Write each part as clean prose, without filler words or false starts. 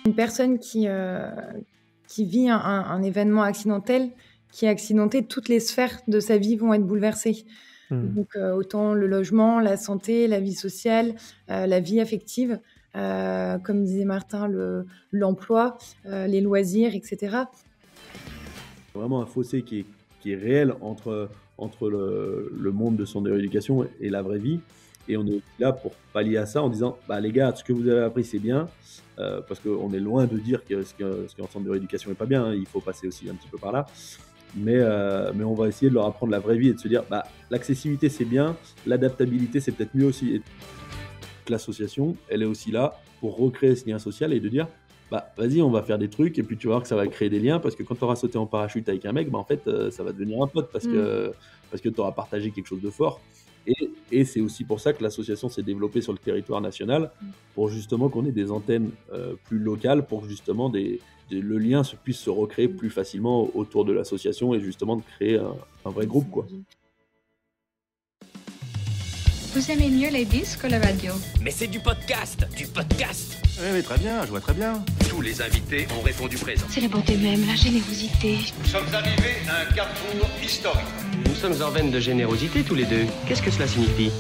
Une personne qui vit un événement accidentel, qui est accidenté, toutes les sphères de sa vie vont être bouleversées. Mmh. Donc, autant le logement, la santé, la vie sociale, la vie affective, comme disait Martin, l'emploi, les loisirs, etc. Vraiment un fossé qui est réel entre le monde de son éducation et la vraie vie. Et on est là pour pallier à ça en disant bah, les gars, ce que vous avez appris, c'est bien, parce qu'on est loin de dire que ce qu'en centre de rééducation n'est pas bien, hein, il faut passer aussi un petit peu par là. Mais on va essayer de leur apprendre la vraie vie et de se dire bah, l'accessibilité, c'est bien, l'adaptabilité, c'est peut-être mieux aussi. Et l'association, elle est aussi là pour recréer ce lien social et de dire bah vas-y, on va faire des trucs et puis tu vas voir que ça va créer des liens parce que quand tu auras sauté en parachute avec un mec, bah en fait, ça va devenir un pote parce que tu auras partagé quelque chose de fort. Et c'est aussi pour ça que l'association s'est développée sur le territoire national pour justement qu'on ait des antennes plus locales pour justement le lien puisse se recréer plus facilement autour de l'association et justement de créer un vrai groupe, quoi. Vous aimez mieux les disques ou la radio? Mais c'est du podcast, du podcast. Oui, très bien, je vois très bien. Tous les invités ont répondu présent. C'est la bonté même, la générosité. Nous sommes arrivés à un carrefour historique. Nous sommes en veine de générosité tous les deux. Qu'est-ce que cela signifie ?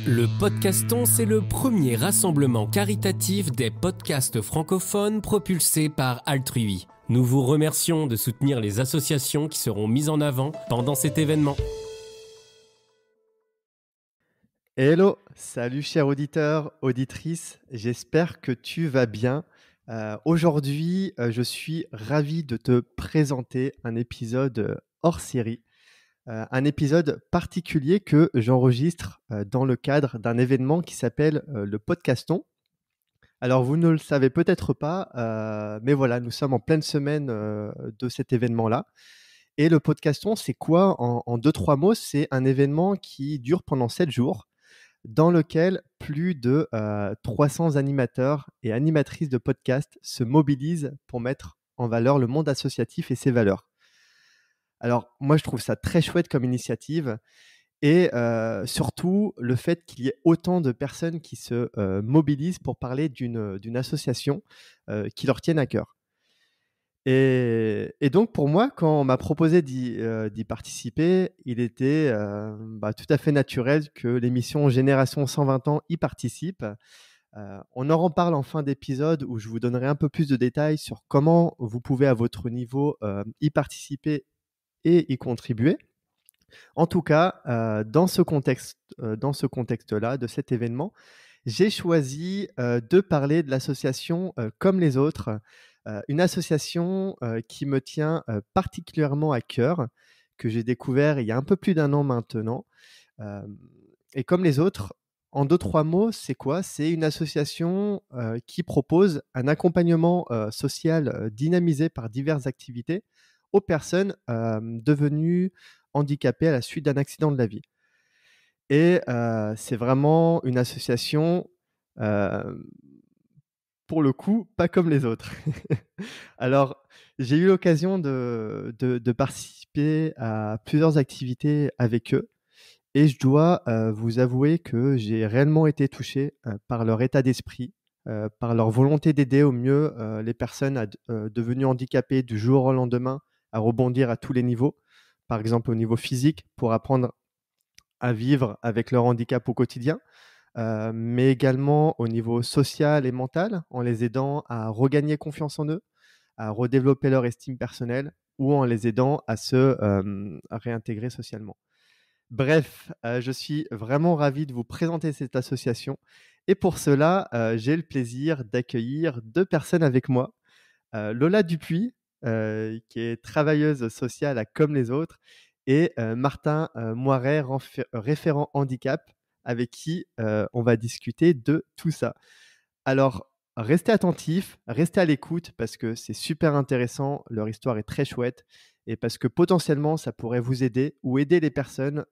Le Podcaston, c'est le premier rassemblement caritatif des podcasts francophones propulsés par Altrui. Nous vous remercions de soutenir les associations qui seront mises en avant pendant cet événement. Hello, salut chers auditeurs, auditrices, j'espère que tu vas bien. Aujourd'hui, je suis ravi de te présenter un épisode hors série, un épisode particulier que j'enregistre dans le cadre d'un événement qui s'appelle le Podcaston. Alors vous ne le savez peut-être pas, mais voilà, nous sommes en pleine semaine de cet événement-là. Et le Podcaston, c'est quoi en 2-3 mots? C'est un événement qui dure pendant 7 jours, dans lequel plus de 300 animateurs et animatrices de podcasts se mobilisent pour mettre en valeur le monde associatif et ses valeurs. Alors, moi, je trouve ça très chouette comme initiative et surtout le fait qu'il y ait autant de personnes qui se mobilisent pour parler d'une association qui leur tienne à cœur. Et donc, pour moi, quand on m'a proposé d'y participer, il était tout à fait naturel que l'émission Génération 120 ans y participe. On en reparle en fin d'épisode où je vous donnerai un peu plus de détails sur comment vous pouvez à votre niveau y participer et y contribuer. En tout cas, dans ce contexte-là, de cet événement, j'ai choisi de parler de l'association Comme les autres, une association qui me tient particulièrement à cœur, que j'ai découvert il y a un peu plus d'1 an maintenant. Et Comme les autres, en 2-3 mots, c'est quoi? C'est une association qui propose un accompagnement social dynamisé par diverses activités aux personnes devenues handicapées à la suite d'un accident de la vie. Et c'est vraiment une association, pour le coup, pas comme les autres. Alors, j'ai eu l'occasion de participer à plusieurs activités avec eux et je dois vous avouer que j'ai réellement été touché par leur état d'esprit, par leur volonté d'aider au mieux les personnes devenues handicapées du jour au lendemain à rebondir à tous les niveaux. Par exemple, au niveau physique, pour apprendre à vivre avec leur handicap au quotidien, mais également au niveau social et mental, en les aidant à regagner confiance en eux, à redévelopper leur estime personnelle ou en les aidant à se réintégrer socialement. Bref, je suis vraiment ravi de vous présenter cette association et pour cela, j'ai le plaisir d'accueillir 2 personnes avec moi. Lola Dupuis, qui est travailleuse sociale à Comme les autres et Martin Moiret, référent handicap, avec qui on va discuter de tout ça. Alors, restez attentifs, restez à l'écoute parce que c'est super intéressant, leur histoire est très chouette et parce que potentiellement, ça pourrait vous aider ou aider les personnes,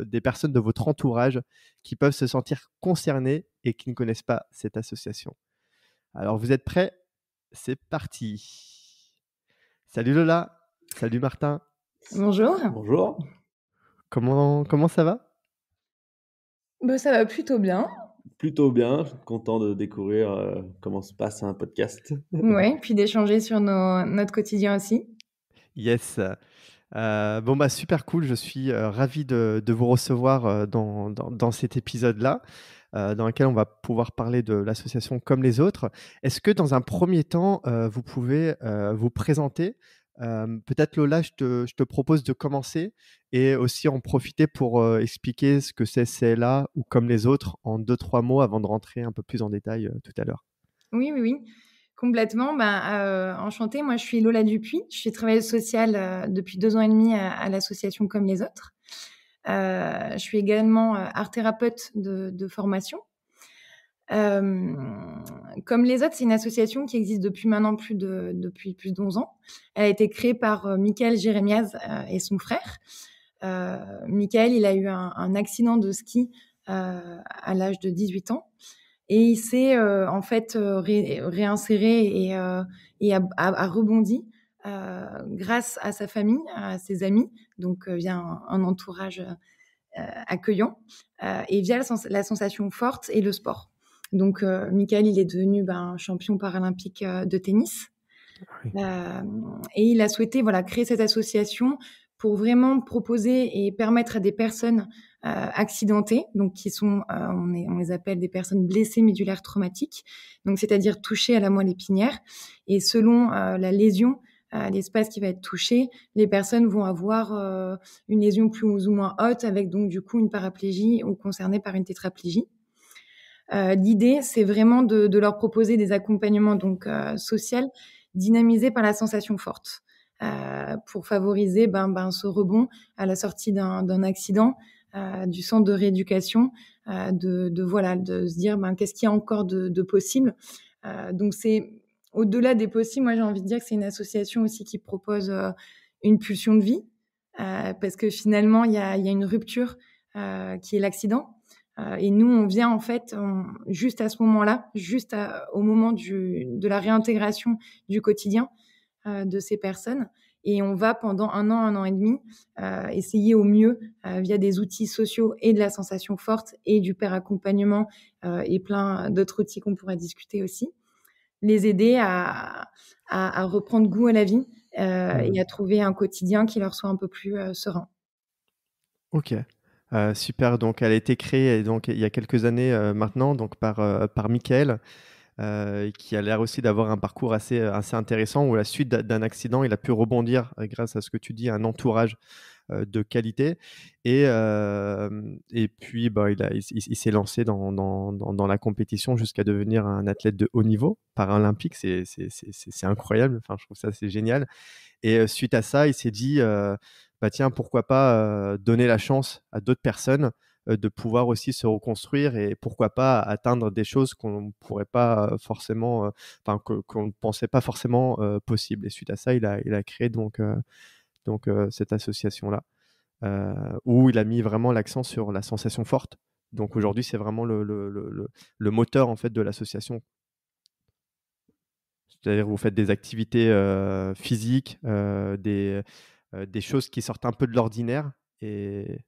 des personnes de votre entourage qui peuvent se sentir concernées et qui ne connaissent pas cette association. Alors, vous êtes prêts? C'est parti. Salut Lola, salut Martin. Bonjour. Bonjour. Comment ça va? Ça va plutôt bien. Plutôt bien, content de découvrir comment se passe un podcast. Ouais, puis d'échanger sur notre quotidien aussi. Yes. Bon, bah, super cool. Je suis ravi de vous recevoir dans cet épisode-là, dans lequel on va pouvoir parler de l'association Comme les autres. Est-ce que dans un premier temps, vous pouvez vous présenter? Peut-être Lola, je te propose de commencer et aussi en profiter pour expliquer ce que c'est CLA ou Comme les autres en 2-3 mots avant de rentrer un peu plus en détail tout à l'heure. Oui, oui, oui, complètement. Enchantée, moi je suis Lola Dupuis, je suis travailleuse sociale depuis 2 ans et demi à l'association Comme les autres. Je suis également art thérapeute de formation. Comme les autres, c'est une association qui existe depuis maintenant depuis plus de 11 ans. Elle a été créée par Michael Jérémiaz et son frère. Michael, il a eu un accident de ski à l'âge de 18 ans. Et il s'est en fait réinséré et a rebondi grâce à sa famille, à ses amis, donc via un entourage accueillant et via la sensation forte et le sport. Donc Michael, il est devenu champion paralympique de tennis. Oui. Et il a souhaité créer cette association pour vraiment proposer et permettre à des personnes accidentées, donc qui sont, on les appelle des personnes blessées médulaires traumatiques, donc c'est-à-dire touchées à la moelle épinière. Et selon la lésion, l'espace qui va être touché, les personnes vont avoir une lésion plus ou moins haute, avec donc du coup une paraplégie ou concernées par une tétraplégie. L'idée, c'est vraiment de leur proposer des accompagnements donc sociaux dynamisés par la sensation forte, pour favoriser ce rebond à la sortie d'un accident, du centre de rééducation, de se dire qu'est-ce qu'il y a encore de possible. Donc c'est au-delà des possibles, moi j'ai envie de dire que c'est une association aussi qui propose une pulsion de vie, parce que finalement il y a une rupture qui est l'accident. Et nous, on vient en fait juste à ce moment-là, au moment de la réintégration du quotidien de ces personnes. Et on va pendant 1 an et demi essayer au mieux, via des outils sociaux et de la sensation forte et du pair accompagnement et plein d'autres outils qu'on pourra discuter aussi, les aider à reprendre goût à la vie et à trouver un quotidien qui leur soit un peu plus serein. Ok. Super, donc elle a été créée donc, il y a quelques années maintenant donc par Michael, qui a l'air aussi d'avoir un parcours assez intéressant où à la suite d'un accident, il a pu rebondir grâce à ce que tu dis, un entourage de qualité. Et puis, il s'est lancé dans la compétition jusqu'à devenir un athlète de haut niveau paralympique. C'est incroyable, enfin, je trouve ça c'est génial. Et suite à ça, il s'est dit tiens, pourquoi pas donner la chance à d'autres personnes de pouvoir aussi se reconstruire et pourquoi pas atteindre des choses qu'on ne pourrait pas forcément, qu'on ne pensait pas forcément possible. Et suite à ça, il a créé donc cette association-là où il a mis vraiment l'accent sur la sensation forte. Donc aujourd'hui, c'est vraiment le moteur en fait de l'association. C'est-à-dire que vous faites des activités physiques, des choses qui sortent un peu de l'ordinaire. Et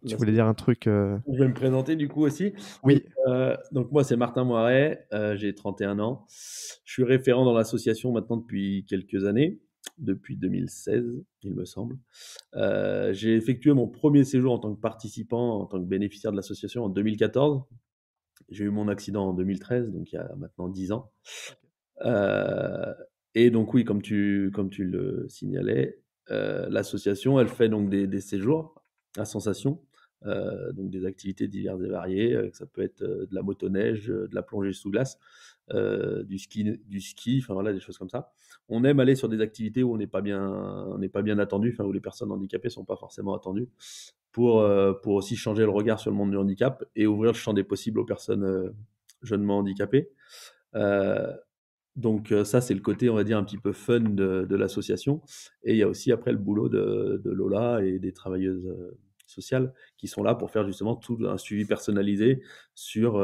tu voulais dire un truc Je vais me présenter du coup aussi. Oui. Donc moi, c'est Martin Moiret, j'ai 31 ans. Je suis référent dans l'association maintenant depuis quelques années, depuis 2016, il me semble. J'ai effectué mon premier séjour en tant que participant, en tant que bénéficiaire de l'association en 2014. J'ai eu mon accident en 2013, donc il y a maintenant 10 ans. Et donc oui, comme tu le signalais, l'association, elle fait donc des séjours à sensation, donc des activités diverses et variées. Ça peut être de la motoneige, de la plongée sous glace, du ski, enfin voilà, des choses comme ça. On aime aller sur des activités où on n'est pas bien attendu, enfin où les personnes handicapées sont pas forcément attendues, pour aussi changer le regard sur le monde du handicap et ouvrir le champ des possibles aux personnes jeunement handicapées. Donc ça, c'est le côté, on va dire, un petit peu fun de l'association. Et il y a aussi après le boulot de Lola et des travailleuses sociales qui sont là pour faire justement tout un suivi personnalisé sur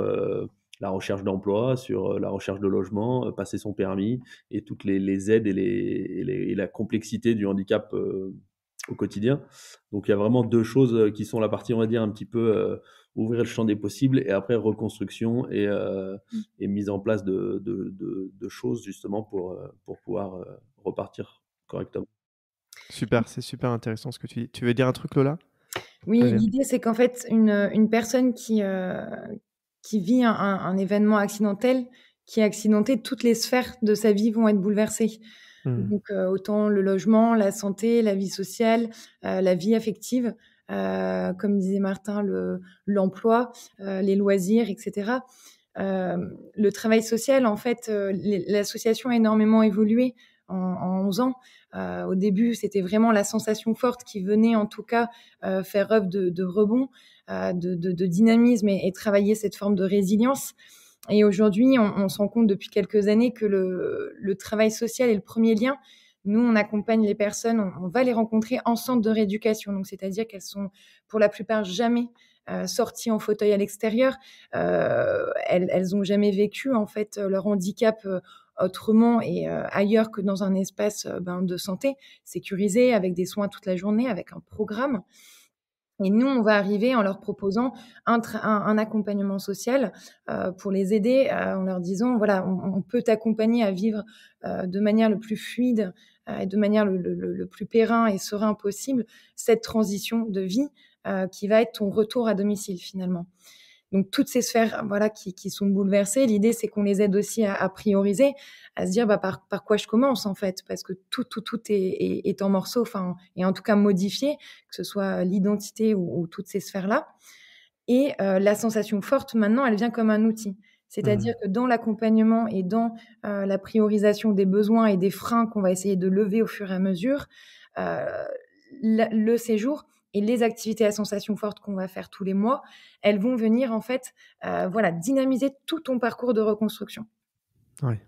la recherche d'emploi, sur la recherche de logement, passer son permis et toutes les aides et la complexité du handicap au quotidien. Donc il y a vraiment 2 choses qui sont la partie, on va dire, un petit peu ouvrir le champ des possibles et après reconstruction et mise en place de choses justement pour pouvoir repartir correctement. Super, c'est super intéressant ce que tu dis. Tu veux dire un truc, Lola? Oui, Allez. l'idée, c'est qu'en fait, une personne qui vit un événement accidentel, qui est accidenté, toutes les sphères de sa vie vont être bouleversées. Donc, autant le logement, la santé, la vie sociale, la vie affective, comme disait Martin, l'emploi, les loisirs, etc. Le travail social, en fait, l'association a énormément évolué en 11 ans. Au début, c'était vraiment la sensation forte qui venait, en tout cas, faire œuvre de rebond, de dynamisme et travailler cette forme de résilience. Et aujourd'hui, on se rend compte depuis quelques années que le travail social est le premier lien. Nous, on accompagne les personnes, on va les rencontrer en centre de rééducation. Donc, c'est-à-dire qu'elles sont pour la plupart jamais sorties en fauteuil à l'extérieur. Elles ont jamais vécu en fait leur handicap autrement et ailleurs que dans un espace de santé sécurisé, avec des soins toute la journée, avec un programme. Et nous, on va arriver en leur proposant un accompagnement social pour les aider en leur disant, voilà, on peut t'accompagner à vivre de manière le plus fluide et de manière le plus périn et serein possible cette transition de vie qui va être ton retour à domicile finalement. Donc toutes ces sphères voilà qui sont bouleversées, l'idée c'est qu'on les aide aussi à prioriser, à se dire par quoi je commence en fait, parce que tout est en morceaux, enfin et en tout cas modifié, que ce soit l'identité ou toutes ces sphères là. Et la sensation forte maintenant, elle vient comme un outil. C'est-à-dire que dans l'accompagnement et dans la priorisation des besoins et des freins qu'on va essayer de lever au fur et à mesure, le séjour et les activités à sensation forte qu'on va faire tous les mois, elles vont venir en fait, voilà, dynamiser tout ton parcours de reconstruction. Ouais.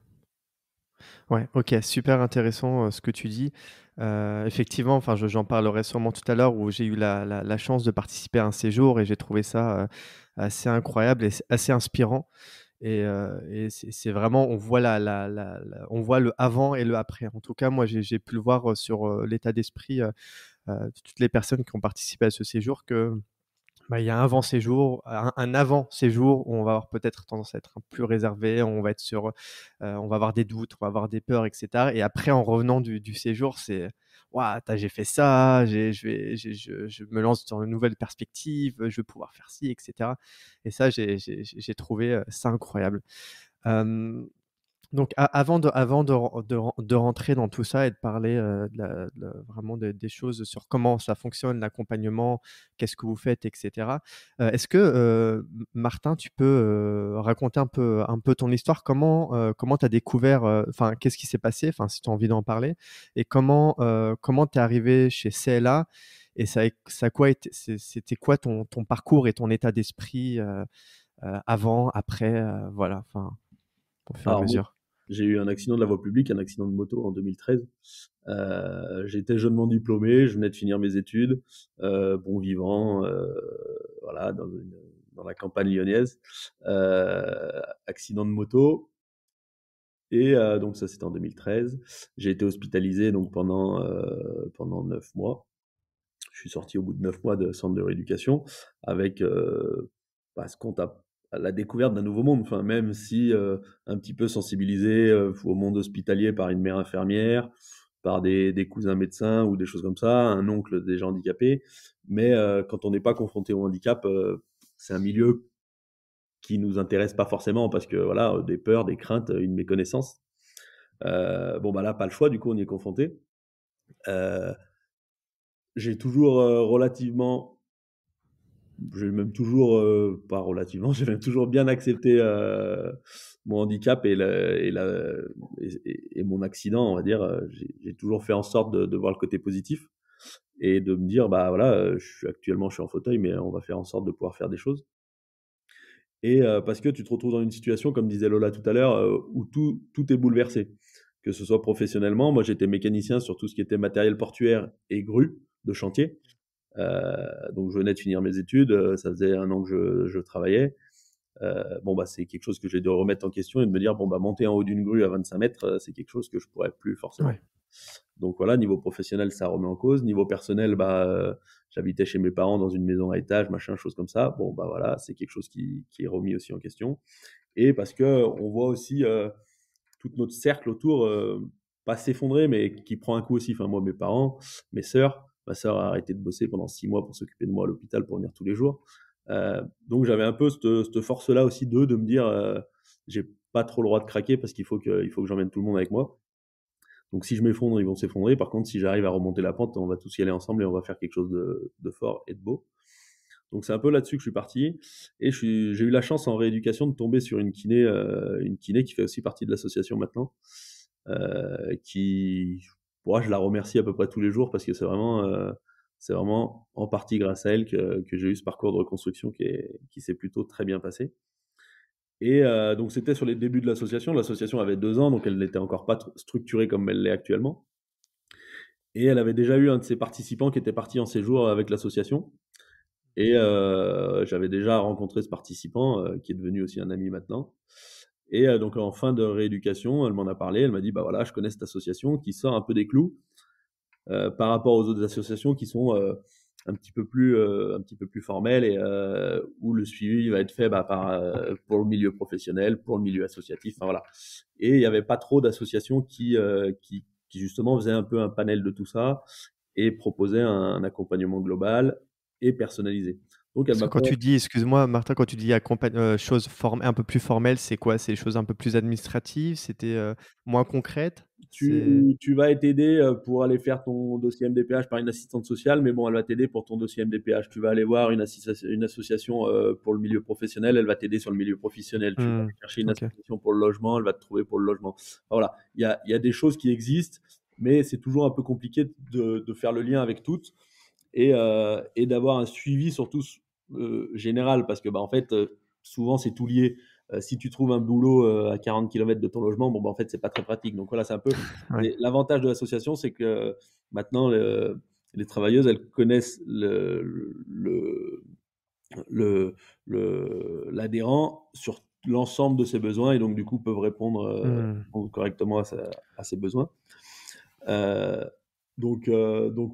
Ouais, OK, super intéressant, ce que tu dis. Effectivement, enfin, j'en parlerai sûrement tout à l'heure où j'ai eu la chance de participer à un séjour et j'ai trouvé ça, assez incroyable et assez inspirant et c'est vraiment on voit on voit le avant et le après. En tout cas, moi, j'ai pu le voir, sur, l'état d'esprit, de toutes les personnes qui ont participé à ce séjour que bah, il y a un avant-séjour, un avant-séjour où on va avoir peut-être tendance à être un peu plus réservé, on va être sur, on va avoir des doutes, on va avoir des peurs et cetera et après en revenant du séjour, c'est: «Waouh, j'ai fait ça, je me lance dans une nouvelle perspective, je vais pouvoir faire ci» et cetera et ça, j'ai trouvé, ça incroyable. Hem Donc avant de rentrer dans tout ça et de parler, vraiment des choses sur comment ça fonctionne, l'accompagnement, qu'est-ce que vous faites et cetera. Est-ce que, Martin, tu peux, raconter un peu ton histoire? Comment tu as découvert, enfin, qu'est-ce qui s'est passé? Enfin, si tu as envie d'en parler et comment tu es arrivé chez CLA et ça a quoi été c'était quoi ton parcours et ton état d'esprit, avant, après, voilà, enfin, au fur et à Alors moi, mesure? j'ai eu un accident de la voie publique, un accident de moto en 2013. J'étais jeunement diplômé, je venais de finir mes études, bon vivant, voilà, dans la campagne lyonnaise. Accident de moto et donc ça c'était en 2013. J'ai été hospitalisé donc pendant 9 mois. Je suis sorti au bout de 9 mois de centre de rééducation avec ce qu'on tape à la découverte d'un nouveau monde. Enfin, même si un petit peu sensibilisé au monde hospitalier par une mère infirmière, par des cousins médecins ou des choses comme ça, un oncle déjà handicapé. Mais quand on n'est pas confronté au handicap, c'est un milieu qui nous intéresse pas forcément parce que voilà, des peurs, des craintes, une méconnaissance. Bon bah là, pas le choix, du coup on y est confronté. J'ai toujours relativement j'ai même toujours, pas relativement, j'ai même toujours bien accepté mon handicap et mon accident, on va dire. J'ai toujours fait en sorte de voir le côté positif et de me dire, bah voilà, je suis en fauteuil, mais on va faire en sorte de pouvoir faire des choses. Et parce que tu te retrouves dans une situation, comme disait Lola tout à l'heure, où tout est bouleversé. Que ce soit professionnellement, moi j'étais mécanicien sur tout ce qui était matériel portuaire et grue de chantier. Donc je venais de finir mes études, ça faisait 1 an que je travaillais. Bon bah c'est quelque chose que j'ai dû remettre en question et de me dire bon bah monter en haut d'une grue à 25 mètres, c'est quelque chose que je pourrais plus forcément. Ouais. Donc voilà, niveau professionnel, ça remet en cause. Niveau personnel, j'habitais chez mes parents dans une maison à étage, machin, chose comme ça. Bon, voilà, c'est quelque chose qui est remis aussi en question. Et parce que on voit aussi tout notre cercle autour pas s'effondrer, mais qui prend un coup aussi. Enfin, moi, mes parents, ma sœur a arrêté de bosser pendant 6 mois pour s'occuper de moi à l'hôpital pour venir tous les jours. Donc j'avais un peu cette force-là aussi de me dire j'ai pas trop le droit de craquer parce qu'il faut que j'emmène tout le monde avec moi. Donc si je m'effondre, ils vont s'effondrer. Par contre, si j'arrive à remonter la pente, on va tous y aller ensemble et on va faire quelque chose de fort et de beau. Donc c'est un peu là-dessus que je suis parti. Et j'ai eu la chance en rééducation de tomber sur une kiné qui fait aussi partie de l'association maintenant. Moi, je la remercie à peu près tous les jours parce que c'est vraiment en partie grâce à elle que j'ai eu ce parcours de reconstruction qui s'est plutôt très bien passé. Et donc c'était sur les débuts de l'association. L'association avait 2 ans, donc elle n'était encore pas structurée comme elle l'est actuellement. Et elle avait déjà eu un de ses participants qui était parti en séjour avec l'association. Et j'avais déjà rencontré ce participant qui est devenu aussi un ami maintenant. Et donc en fin de rééducation, elle m'en a parlé. Elle m'a dit voilà, je connais cette association qui sort un peu des clous par rapport aux autres associations qui sont un petit peu plus formelles et où le suivi va être fait pour le milieu professionnel, pour le milieu associatif. Enfin voilà. Et il n'y avait pas trop d'associations qui justement faisaient un peu un panel de tout ça et proposaient un accompagnement global et personnalisé. Donc quand tu dis, excuse-moi Martin, quand tu dis choses un peu plus formelles, c'est quoi? C'est des choses un peu plus administratives? C'était moins concrètes? Tu vas être aidé pour aller faire ton dossier MDPH par une assistante sociale, mais bon, elle va t'aider pour ton dossier MDPH. Tu vas aller voir une association pour le milieu professionnel, elle va t'aider sur le milieu professionnel. Tu vas aller chercher une association pour le logement, elle va te trouver pour le logement. Enfin, voilà, il y a des choses qui existent, mais c'est toujours un peu compliqué de faire le lien avec toutes et d'avoir un suivi surtout général parce que en fait souvent c'est tout lié. Si tu trouves un boulot à 40 km de ton logement, en fait c'est pas très pratique. Donc voilà, c'est un peu l'avantage de l'association, c'est que maintenant les travailleuses, elles connaissent l'adhérent sur l'ensemble de ses besoins et donc du coup peuvent répondre correctement à ses besoins. Donc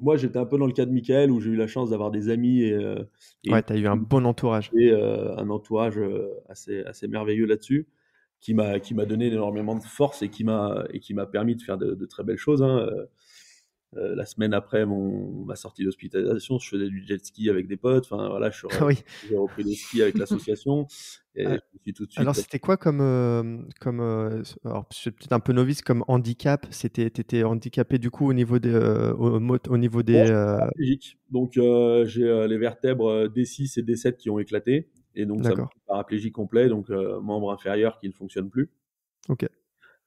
moi, j'étais un peu dans le cas de Michael où j'ai eu la chance d'avoir des amis et tu as eu un bon entourage. Et un entourage assez merveilleux là-dessus qui m'a donné énormément de force et qui m'a permis de faire de très belles choses. La semaine après ma sortie d'hospitalisation, je faisais du jet ski avec des potes. Enfin voilà, j'ai repris le ski avec l'association. Et je me suis tout de suite. Alors c'était quoi comme alors je suis peut-être un peu novice comme handicap. T'étais handicapé du coup au niveau des paraplégique. Donc j'ai les vertèbres D6 et D7 qui ont éclaté et donc ça me fait paraplégie complet, donc membre inférieur qui ne fonctionne plus. Ok.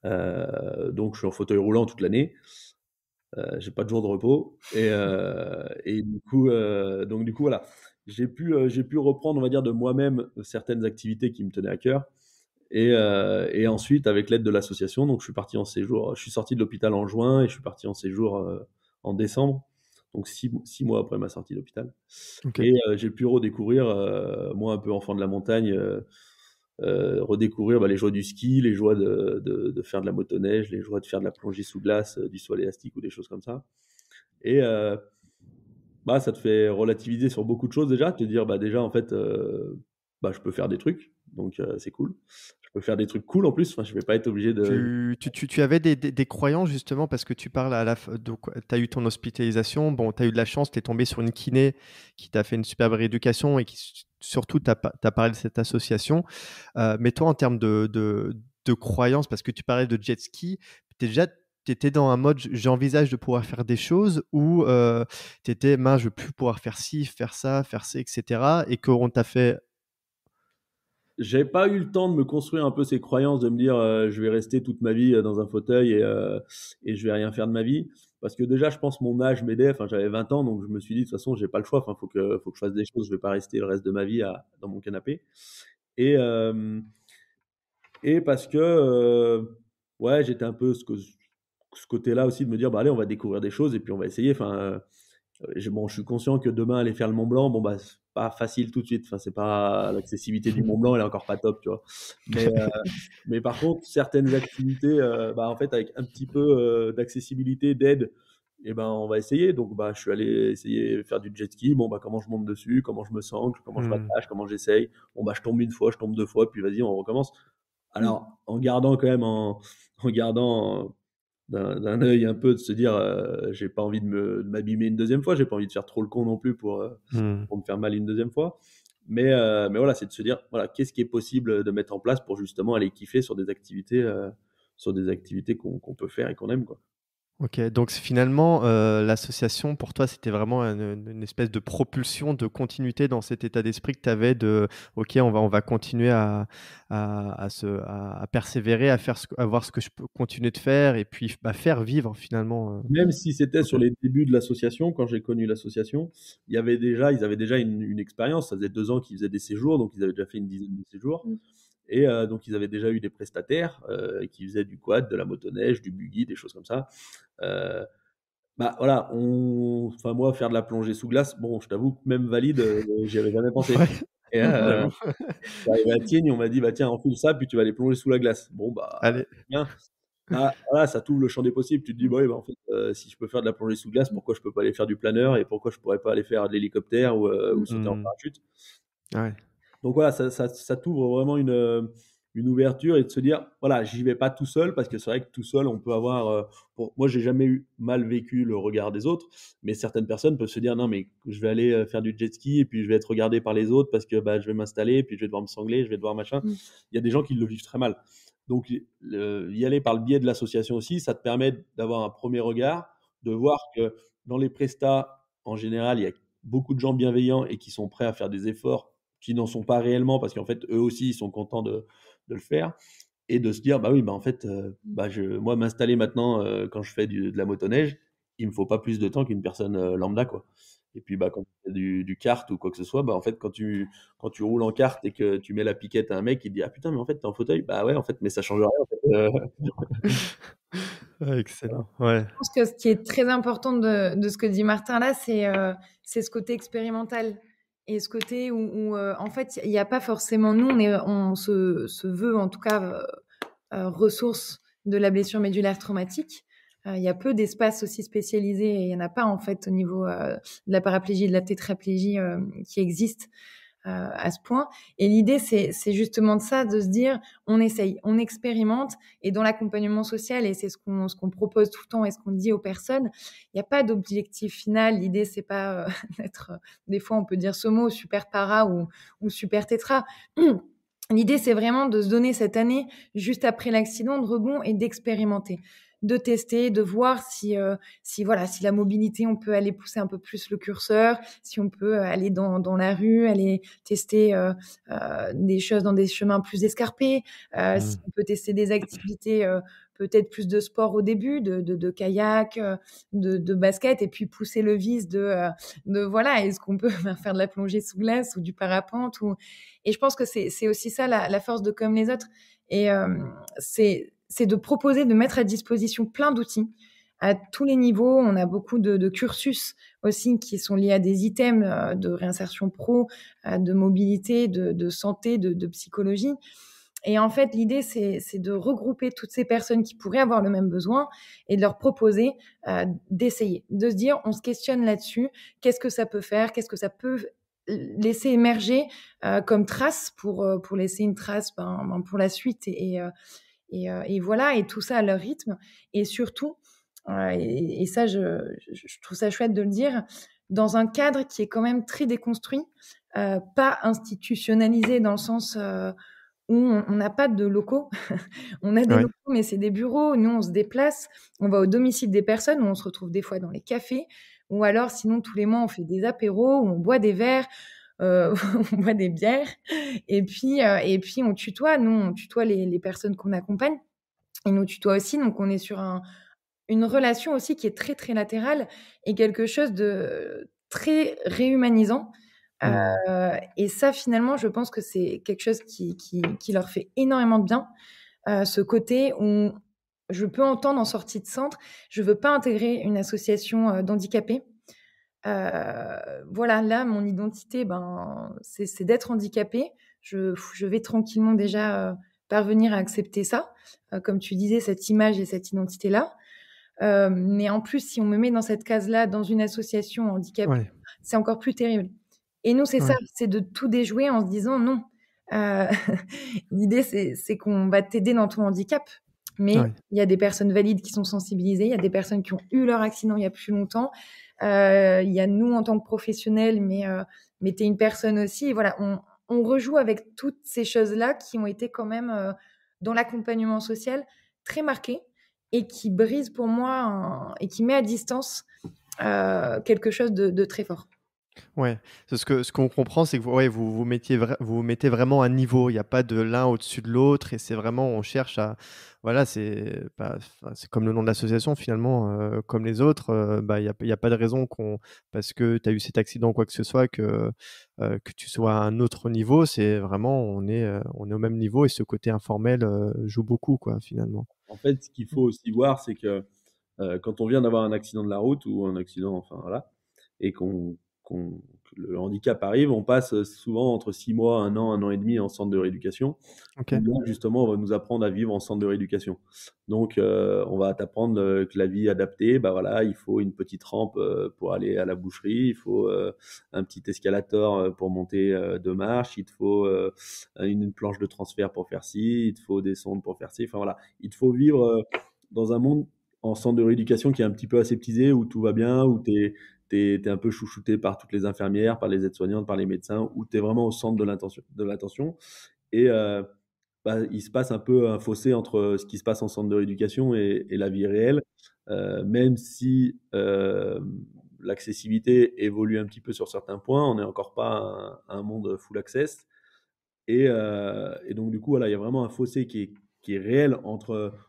Donc je suis en fauteuil roulant toute l'année. J'ai pas de jour de repos et du coup voilà, j'ai pu reprendre, on va dire, de moi-même certaines activités qui me tenaient à cœur et ensuite avec l'aide de l'association, donc je suis parti en séjour. Je suis sorti de l'hôpital en juin et je suis parti en séjour en décembre, donc 6 mois après ma sortie de l'hôpital. Et j'ai pu redécouvrir, moi un peu enfant de la montagne, redécouvrir les joies du ski, les joies de faire de la motoneige, les joies de faire de la plongée sous glace, du saut élastique ou des choses comme ça. Et ça te fait relativiser sur beaucoup de choses déjà, te dire déjà en fait je peux faire des trucs, donc c'est cool. Je peux faire des trucs cool en plus, je vais pas être obligé de... Tu avais des croyances justement parce que tu parles donc tu as eu ton hospitalisation, bon tu as eu de la chance, tu es tombé sur une kiné qui t'a fait une superbe rééducation et qui surtout t'as parlé de cette association, mais toi en termes de croyances, parce que tu parlais de jet ski, t'étais dans un mode j'envisage de pouvoir faire des choses ou t'étais je veux plus pouvoir faire ci, faire ça, etc. et qu'on t'a fait... J'ai pas eu le temps de me construire un peu ces croyances, de me dire je vais rester toute ma vie dans un fauteuil et je vais rien faire de ma vie. Parce que déjà, je pense mon âge m'aidait. J'avais 20 ans, donc je me suis dit de toute façon, j'ai pas le choix. Faut que je fasse des choses. Je vais pas rester le reste de ma vie dans mon canapé. Et parce que j'étais un peu ce côté-là aussi de me dire allez, on va découvrir des choses et puis on va essayer. Je suis conscient que demain aller faire le Mont Blanc, c'est pas facile tout de suite. C'est pas l'accessibilité du Mont Blanc, elle est encore pas top, tu vois. Mais par contre, certaines activités, en fait, avec un petit peu d'accessibilité, d'aide Et ben, on va essayer. Donc, bah, je suis allé essayer faire du jet ski. Bon, bah, comment je monte dessus, comment je me sens, comment je m'attache, comment j'essaye. Bon, bah, je tombe une fois, je tombe deux fois, puis vas-y, on recommence. Alors, en gardant quand même, en gardant d'un œil un peu de se dire, j'ai pas envie de m'abîmer une deuxième fois, j'ai pas envie de faire trop le con non plus pour me faire mal une deuxième fois. Mais voilà, c'est de se dire, voilà, qu'est-ce qui est possible de mettre en place pour justement aller kiffer sur des activités qu'on peut faire et qu'on aime, quoi. OK, donc finalement, l'association pour toi, c'était vraiment une espèce de propulsion, de continuité dans cet état d'esprit que tu avais de: «OK, on va continuer à persévérer, à voir ce que je peux continuer de faire et puis bah, faire vivre finalement». Même si c'était sur les débuts de l'association, quand j'ai connu l'association, ils avaient déjà une expérience. Ça faisait 2 ans qu'ils faisaient des séjours, donc ils avaient déjà fait une dizaine de séjours. Et donc ils avaient déjà eu des prestataires qui faisaient du quad, de la motoneige, du buggy, des choses comme ça. Bah voilà, enfin moi, faire de la plongée sous glace, bon, je t'avoue que même valide, j'y avais jamais pensé. Ouais, Et j'avoue. je suis arrivé à Tignes, on m'a dit: «Bah tiens, enfile ça, puis tu vas aller plonger sous la glace». Bon bah, Allez. bien. Bah, voilà, ça t'ouvre le champ des possibles. Tu te dis: «Bah oui, bah en fait, si je peux faire de la plongée sous glace, pourquoi je peux pas aller faire du planeur et pourquoi je pourrais pas aller faire de l'hélicoptère ou sauter en parachute?» Ouais. Donc voilà, ça t'ouvre vraiment une ouverture et de se dire, voilà, j'y vais pas tout seul parce que c'est vrai que tout seul, on peut avoir. Moi, j'ai jamais eu mal vécu le regard des autres, mais certaines personnes peuvent se dire, non, mais je vais aller faire du jet ski et puis je vais être regardé par les autres parce que bah, je vais m'installer, puis je vais devoir me sangler, je vais devoir machin. Il y a des gens qui le vivent très mal. Donc, y aller par le biais de l'association aussi, ça te permet d'avoir un premier regard, de voir que dans les prestats, en général, il y a beaucoup de gens bienveillants et qui sont prêts à faire des efforts qui n'en sont pas réellement parce qu'en fait, eux aussi, ils sont contents de le faire et de se dire, bah oui, bah en fait, moi, m'installer maintenant quand je fais de la motoneige, il me faut pas plus de temps qu'une personne lambda, quoi. Et puis, bah, quand tu fais du kart ou quoi que ce soit, bah en fait, quand tu roules en kart et que tu mets la piquette à un mec, il te dit, ah putain, mais en fait, t'es en fauteuil. Bah ouais, en fait, mais ça change rien. En fait. Ouais, excellent. Ouais. Je pense que ce qui est très important de ce que dit Martin là, c'est ce côté expérimental et ce côté où en fait, il n'y a pas forcément nous, on se veut en tout cas ressource de la blessure médulaire traumatique. Il y a peu d'espaces aussi spécialisés et il n'y en a pas en fait au niveau de la paraplégie et de la tétraplégie qui existent à ce point. Et l'idée, c'est justement de ça, de se dire, on essaye, on expérimente, et dans l'accompagnement social, et c'est ce qu'on propose tout le temps et ce qu'on dit aux personnes, il n'y a pas d'objectif final. L'idée, c'est pas d'être, des fois, on peut dire ce mot, super para ou super tétra. L'idée, c'est vraiment de se donner cette année, juste après l'accident, de rebond et d'expérimenter, de tester, de voir si la mobilité, on peut aller pousser un peu plus le curseur, si on peut aller dans la rue, aller tester des choses dans des chemins plus escarpés, si on peut tester des activités peut-être plus de sport au début, de kayak, de basket, et puis pousser le vice de voilà, est-ce qu'on peut faire de la plongée sous glace ou du parapente et je pense que c'est aussi ça la force de Comme les autres. Et c'est de proposer, de mettre à disposition plein d'outils à tous les niveaux. On a beaucoup de cursus aussi qui sont liés à des items de réinsertion pro, de mobilité, de santé, de psychologie. Et en fait, l'idée, c'est de regrouper toutes ces personnes qui pourraient avoir le même besoin et de leur proposer d'essayer, de se dire, on se questionne là-dessus, qu'est-ce que ça peut faire, qu'est-ce que ça peut laisser émerger comme trace pour laisser une trace pour la suite et voilà, et tout ça à leur rythme. Et surtout, et ça, je trouve ça chouette de le dire, dans un cadre qui est quand même très déconstruit, pas institutionnalisé dans le sens où on n'a pas de locaux. On a des Ouais. locaux, mais c'est des bureaux. Nous, on se déplace, on va au domicile des personnes, où on se retrouve des fois dans les cafés, ou alors sinon tous les mois on fait des apéros, où on boit des verres, on boit des bières, et puis on tutoie. Nous, on tutoie les personnes qu'on accompagne, et nous tutoie aussi. Donc on est sur une relation aussi qui est très très latérale et quelque chose de très réhumanisant. Et ça, finalement, je pense que c'est quelque chose qui leur fait énormément de bien. Ce côté où je peux entendre en sortie de centre, je veux pas intégrer une association d'handicapés. Voilà, là, mon identité, c'est d'être handicapée. Je vais tranquillement déjà parvenir à accepter ça, comme tu disais, cette image et cette identité-là. Mais en plus, si on me met dans cette case-là, dans une association handicap, Ouais. c'est encore plus terrible. Et nous, c'est ça, Ouais. c'est de tout déjouer en se disant non. L'idée, c'est qu'on va t'aider dans ton handicap. Mais Ouais. il y a des personnes valides qui sont sensibilisées, il y a des personnes qui ont eu leur accident il y a plus longtemps. Il y a nous en tant que professionnels, mais t'es une personne aussi. Et voilà, on rejoue avec toutes ces choses-là qui ont été quand même dans l'accompagnement social très marquées et qui brisent pour moi et qui met à distance quelque chose de très fort. Ouais, ce qu'on comprend, c'est que vous mettez vraiment un niveau. Il y a pas de l'un au-dessus de l'autre et c'est vraiment on cherche à voilà, c'est comme le nom de l'association finalement, comme les autres, il y a pas de raison parce que tu as eu cet accident ou quoi que ce soit que tu sois à un autre niveau. C'est vraiment on est au même niveau et ce côté informel, joue beaucoup quoi, finalement. En fait, ce qu'il faut aussi voir, c'est que quand on vient d'avoir un accident de la route ou un accident, enfin voilà, et que le handicap arrive, on passe souvent entre 6 mois, 1 an et demi en centre de rééducation. OK. Où là, justement, on va nous apprendre à vivre en centre de rééducation. Donc, on va t'apprendre que la vie adaptée, bah voilà, il faut une petite rampe pour aller à la boucherie, il faut un petit escalator pour monter 2 marches, il te faut une planche de transfert pour faire ci, il te faut des sondes pour faire ci. Enfin voilà, il te faut vivre dans un monde en centre de rééducation qui est un petit peu aseptisé, où tout va bien, où t'es un peu chouchouté par toutes les infirmières, par les aides-soignantes, par les médecins, où tu es vraiment au centre de l'attention. Et il se passe un peu un fossé entre ce qui se passe en centre de rééducation et la vie réelle, même si l'accessibilité évolue un petit peu sur certains points, on n'est encore pas un monde full access. Et donc, du coup, voilà, il y a vraiment un fossé qui est réel entre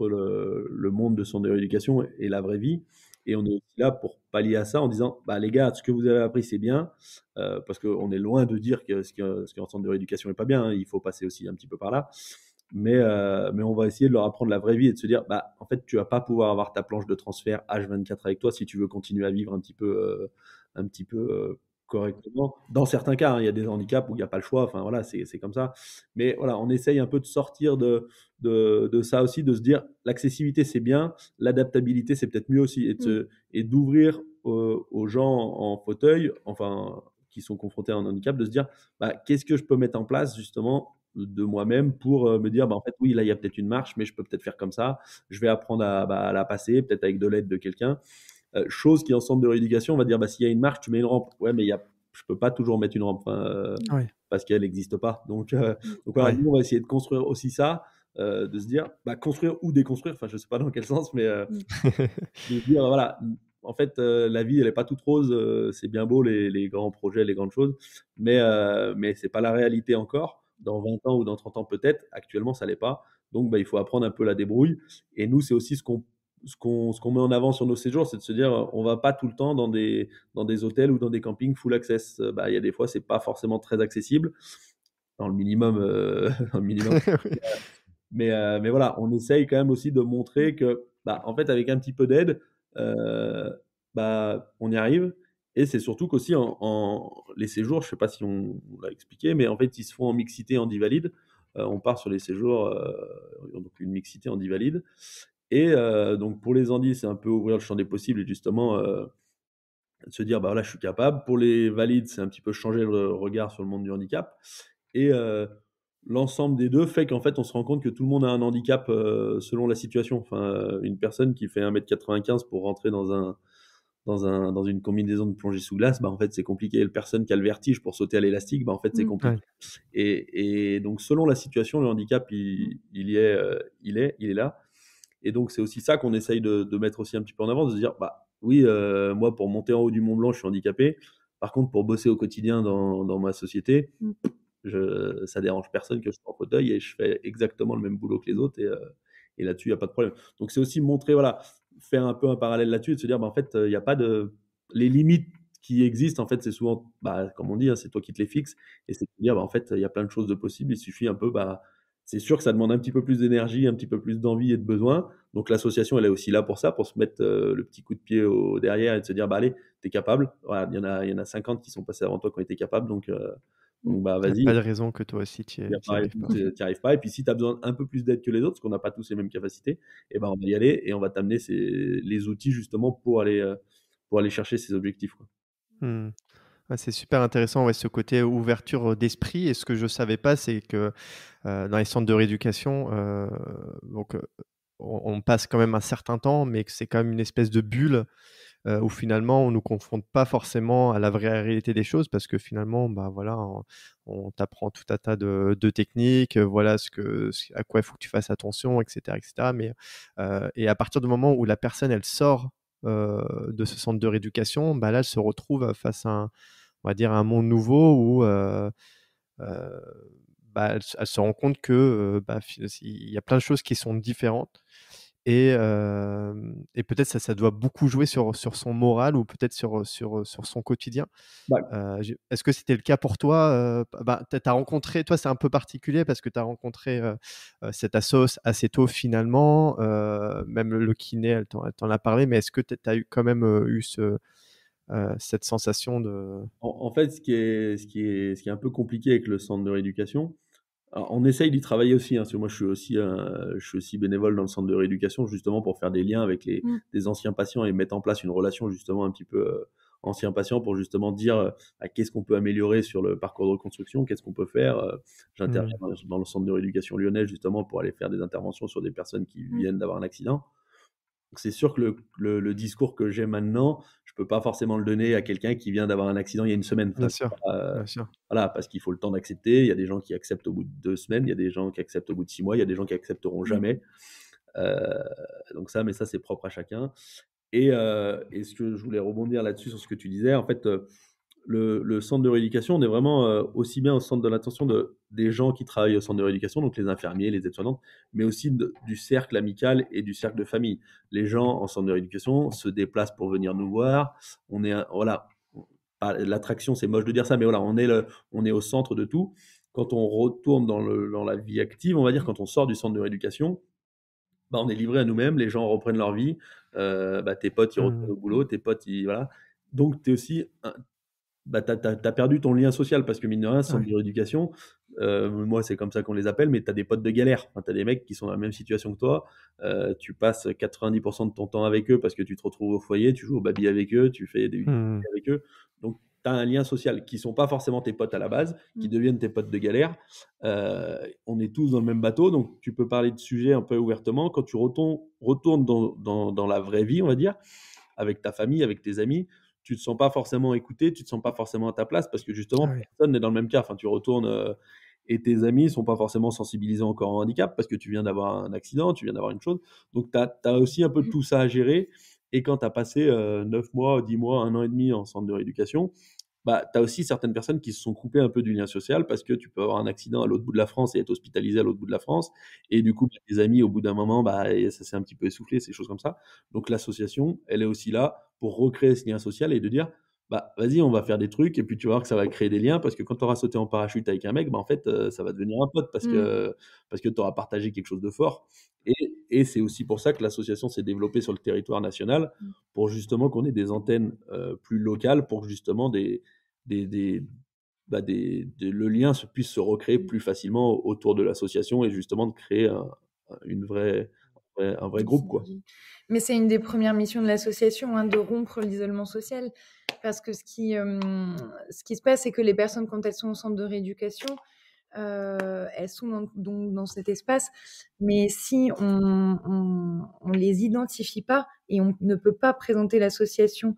le monde de son rééducation et la vraie vie. Et on est aussi là pour pallier à ça en disant, bah, les gars, ce que vous avez appris, c'est bien, parce qu'on est loin de dire que ce qui est en centre de rééducation n'est pas bien, hein, il faut passer aussi un petit peu par là. Mais on va essayer de leur apprendre la vraie vie et de se dire, bah, en fait, tu vas pas pouvoir avoir ta planche de transfert H24 avec toi si tu veux continuer à vivre un petit peu correctement. Dans certains cas, hein, il y a des handicaps où il n'y a pas le choix, enfin voilà, c'est comme ça. Mais voilà, on essaye un peu de sortir de ça aussi, de se dire, l'accessibilité c'est bien, l'adaptabilité c'est peut-être mieux aussi, et d'ouvrir aux gens en fauteuil, enfin, qui sont confrontés à un handicap, de se dire, bah, qu'est-ce que je peux mettre en place justement de moi-même pour me dire, bah, en fait, oui, là, il y a peut-être une marche, mais je peux peut-être faire comme ça. Je vais apprendre à la passer, peut-être avec de l'aide de quelqu'un. Chose qui, en centre de rééducation, on va dire, bah, s'il y a une marche, tu mets une rampe. Ouais, mais je peux pas toujours mettre une rampe, Ouais. parce qu'elle n'existe pas. Donc voilà, Ouais. nous, on va essayer de construire aussi ça, de se dire, bah, construire ou déconstruire, enfin, je sais pas dans quel sens, mais de se dire, voilà, en fait, la vie, elle est pas toute rose, c'est bien beau les grands projets, les grandes choses, mais c'est pas la réalité encore. Dans 20 ans ou dans 30 ans peut-être, actuellement ça l'est pas. Donc bah, il faut apprendre un peu la débrouille. Et nous, c'est aussi ce qu'on met en avant sur nos séjours, c'est de se dire, on va pas tout le temps dans des hôtels ou dans des campings full access. Bah, il y a des fois, c'est pas forcément très accessible, dans le minimum, dans le minimum. Oui. Mais voilà, on essaye quand même aussi de montrer que, bah, en fait, avec un petit peu d'aide, bah, on y arrive. Et c'est surtout qu'aussi les séjours, je sais pas si on l'a expliqué, mais en fait, ils se font en mixité handi-valide. On part sur les séjours, donc une mixité handi-valide. Et donc pour les handis, c'est un peu ouvrir le champ des possibles et justement se dire, bah voilà, je suis capable. Pour les valides, c'est un petit peu changer le regard sur le monde du handicap. Et l'ensemble des deux fait qu'en fait, on se rend compte que tout le monde a un handicap selon la situation. Enfin, une personne qui fait 1,95 m pour rentrer dans une combinaison de plongée sous glace, bah, en fait, c'est compliqué. La personne qui a le vertige pour sauter à l'élastique, bah, en fait, c'est compliqué. Ouais. Et donc, selon la situation, le handicap, il est là. Et donc, c'est aussi ça qu'on essaye de mettre aussi un petit peu en avant, de se dire, bah oui, moi, pour monter en haut du Mont Blanc, je suis handicapé. Par contre, pour bosser au quotidien dans ma société, ça dérange personne que je sois en fauteuil et je fais exactement le même boulot que les autres. Et là-dessus, il n'y a pas de problème. Donc, c'est aussi montrer, voilà, faire un peu un parallèle là-dessus et de se dire, bah, en fait, il n'y a pas de. Les limites qui existent, en fait, c'est souvent, bah, comme on dit, hein, c'est toi qui te les fixes. Et c'est de dire, bah, en fait, il y a plein de choses de possibles. Il suffit un peu, bah, c'est sûr que ça demande un petit peu plus d'énergie, un petit peu plus d'envie et de besoin. Donc l'association, elle est aussi là pour ça, pour se mettre le petit coup de pied au derrière et de se dire, bah allez, t'es capable. Voilà, il y en a 50 qui sont passés avant toi qui ont été capables, donc bah Il n'y a vas-y. pas de raison que toi aussi tu n'y arrives pas. Tu n'y arrives pas. Et puis si tu as besoin un peu plus d'aide que les autres, parce qu'on n'a pas tous les mêmes capacités, et ben on va y aller et on va t'amener les outils justement pour aller chercher ces objectifs, quoi. Ouais, c'est super intéressant, ouais, ce côté ouverture d'esprit. Et ce que je ne savais pas, c'est que dans les centres de rééducation, donc, on passe quand même un certain temps, mais que c'est quand même une espèce de bulle où finalement on ne nous confronte pas forcément à la vraie réalité des choses, parce que finalement, bah, voilà, on t'apprend tout un tas de techniques, voilà à quoi il faut que tu fasses attention, etc., etc. Mais, et à partir du moment où la personne elle sort de ce centre de rééducation, bah, là elle se retrouve face à on va dire un monde nouveau où bah, elle se rend compte que bah, il y a plein de choses qui sont différentes. Et peut-être ça doit beaucoup jouer sur son moral, ou peut-être sur son quotidien. Bah, Est-ce que c'était le cas pour toi? Bah, tu as rencontré, toi c'est un peu particulier parce que tu as rencontré cette assos assez tôt finalement, même le kiné, elle t'en a parlé, mais est-ce que tu as eu quand même eu cette sensation de... En fait, ce qui est un peu compliqué avec le centre de rééducation, alors, on essaye d'y travailler aussi, hein, parce que moi je suis aussi bénévole dans le centre de rééducation, justement pour faire des liens avec des anciens patients et mettre en place une relation justement un petit peu ancien patient, pour justement dire qu'est-ce qu'on peut améliorer sur le parcours de reconstruction, qu'est-ce qu'on peut faire. J'interviens dans le centre de rééducation lyonnais justement pour aller faire des interventions sur des personnes qui viennent d'avoir un accident. Donc c'est sûr que le discours que j'ai maintenant, je peux pas forcément le donner à quelqu'un qui vient d'avoir un accident il y a une semaine. Bien sûr, bien sûr. Voilà, parce qu'il faut le temps d'accepter. Il y a des gens qui acceptent au bout de 2 semaines, il y a des gens qui acceptent au bout de 6 mois, il y a des gens qui accepteront jamais. Donc ça, mais ça, c'est propre à chacun. Et ce que je voulais rebondir là-dessus sur ce que tu disais, en fait, le centre de rééducation, on est vraiment aussi bien au centre de l'attention des gens qui travaillent au centre de rééducation, donc les infirmiers, les aides-soignantes, mais aussi du cercle amical et du cercle de famille. Les gens en centre de rééducation se déplacent pour venir nous voir. Voilà, l'attraction, c'est moche de dire ça, mais voilà, on est au centre de tout. Quand on retourne dans la vie active, on va dire, quand on sort du centre de rééducation, bah, on est livré à nous-mêmes, les gens reprennent leur vie, tes potes, ils retournent au boulot, tes potes, voilà. Donc, tu es aussi... Bah, t'as perdu ton lien social, parce que mine de rien, centre de rééducation, moi c'est comme ça qu'on les appelle, mais t'as des potes de galère. Enfin, t'as des mecs qui sont dans la même situation que toi, tu passes 90% de ton temps avec eux parce que tu te retrouves au foyer, tu joues au baby avec eux, tu fais des avec eux. Donc t'as un lien social qui sont pas forcément tes potes à la base, qui deviennent tes potes de galère. On est tous dans le même bateau, donc tu peux parler de sujets un peu ouvertement. Quand tu retournes dans la vraie vie, on va dire, avec ta famille, avec tes amis, tu te sens pas forcément écouté, tu te sens pas forcément à ta place, parce que justement, personne n'est dans le même cas. Enfin, tu retournes et tes amis sont pas forcément sensibilisés encore au handicap, parce que tu viens d'avoir un accident, tu viens d'avoir une chose. Donc, tu as aussi un peu tout ça à gérer. Et quand tu as passé 9 mois, 10 mois, 1 an et demi en centre de rééducation, bah, tu as aussi certaines personnes qui se sont coupées un peu du lien social, parce que tu peux avoir un accident à l'autre bout de la France et être hospitalisé à l'autre bout de la France. Et du coup, tes amis, au bout d'un moment, bah, ça s'est un petit peu essoufflé, ces choses comme ça. Donc l'association, elle est aussi là pour recréer ce lien social et de dire, bah, vas-y, on va faire des trucs, et puis tu vas voir que ça va créer des liens, parce que quand tu auras sauté en parachute avec un mec, bah, en fait, ça va devenir un pote, parce que tu auras partagé quelque chose de fort. Et c'est aussi pour ça que l'association s'est développée sur le territoire national, pour justement qu'on ait des antennes plus locales, pour que justement le lien puisse se recréer plus facilement autour de l'association, et justement de créer un vrai groupe, quoi. Mais c'est une des premières missions de l'association, hein, de rompre l'isolement social, parce que ce qui se passe, c'est que les personnes, quand elles sont au centre de rééducation, elles sont dans cet espace, mais si on les identifie pas, et on ne peut pas présenter l'association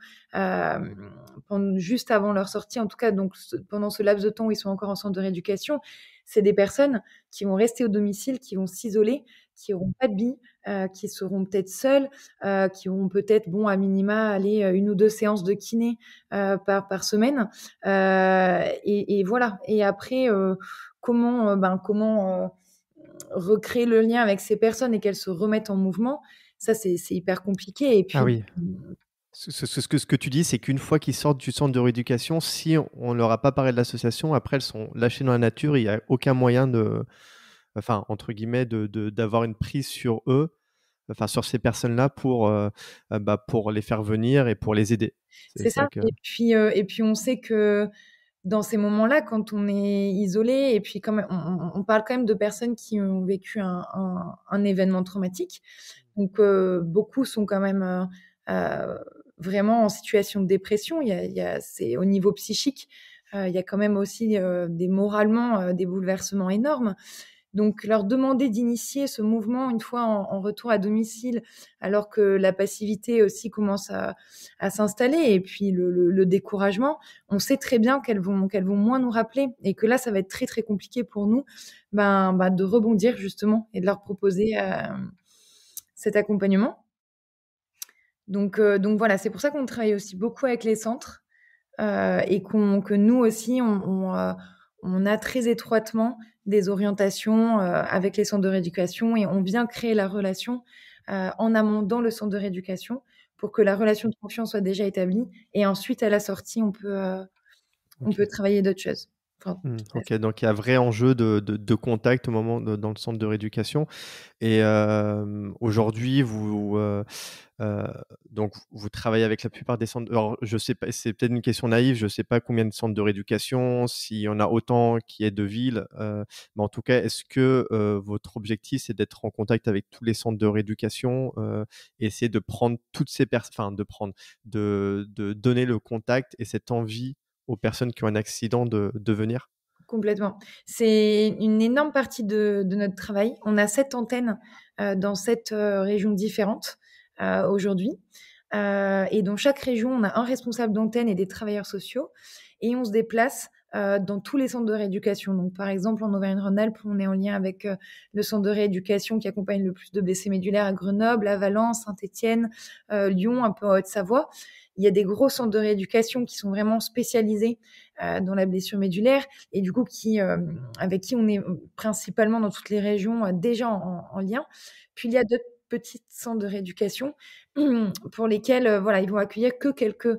juste avant leur sortie, en tout cas, donc pendant ce laps de temps où ils sont encore en centre de rééducation, c'est des personnes qui vont rester au domicile, qui vont s'isoler, qui n'auront pas de billes, qui seront peut-être seules, qui auront peut-être, à minima, aller 1 ou 2 séances de kiné par semaine, et voilà. Et après, comment recréer le lien avec ces personnes et qu'elles se remettent en mouvement, ça c'est hyper compliqué. Et puis, Ah oui. Ce que tu dis, c'est qu'une fois qu'ils sortent du centre de rééducation, si on ne leur a pas parlé de l'association, après elles sont lâchées dans la nature, il n'y a aucun moyen de, enfin, entre guillemets, d'avoir une prise sur eux, enfin sur ces personnes-là pour les faire venir et pour les aider. C'est ça. que... Et puis on sait que dans ces moments-là, quand on est isolé, et puis comme on parle quand même de personnes qui ont vécu un événement traumatique, donc beaucoup sont quand même vraiment en situation de dépression. C'est au niveau psychique, il y a quand même aussi moralement des bouleversements énormes. Donc, leur demander d'initier ce mouvement une fois en retour à domicile, alors que la passivité aussi commence à s'installer, et puis le découragement, on sait très bien qu'elles vont moins nous rappeler, et que là, ça va être très, très compliqué pour nous de rebondir justement et de leur proposer cet accompagnement. Donc voilà, c'est pour ça qu'on travaille aussi beaucoup avec les centres et que nous aussi, on a très étroitement des orientations avec les centres de rééducation, et on vient créer la relation en amont dans le centre de rééducation pour que la relation de confiance soit déjà établie, et ensuite à la sortie on peut travailler d'autres choses. Enfin, Ok, donc il y a un vrai enjeu de contact au moment dans le centre de rééducation. Et aujourd'hui, donc vous travaillez avec la plupart des centres. Alors, je sais pas, c'est peut-être une question naïve. Je sais pas combien de centres de rééducation, s'il y en a autant qui est de villes. Mais en tout cas, est-ce que votre objectif, c'est d'être en contact avec tous les centres de rééducation, et essayer de prendre toutes ces personnes, enfin de donner le contact et cette envie aux personnes qui ont un accident de venir? Complètement. C'est une énorme partie de notre travail. On a 7 antennes dans 7 régions différentes aujourd'hui. Et dans chaque région, on a un responsable d'antenne et des travailleurs sociaux. Et on se déplace dans tous les centres de rééducation. Donc, par exemple, en Auvergne-Rhône-Alpes, on est en lien avec le centre de rééducation qui accompagne le plus de blessés médulaires à Grenoble, à Valence, Saint-Étienne, Lyon, un peu en Haute-Savoie. Il y a des gros centres de rééducation qui sont vraiment spécialisés dans la blessure médulaire, et du coup avec qui on est principalement dans toutes les régions déjà en lien. Puis il y a d'autres petits centres de rééducation pour lesquels ils vont accueillir que quelques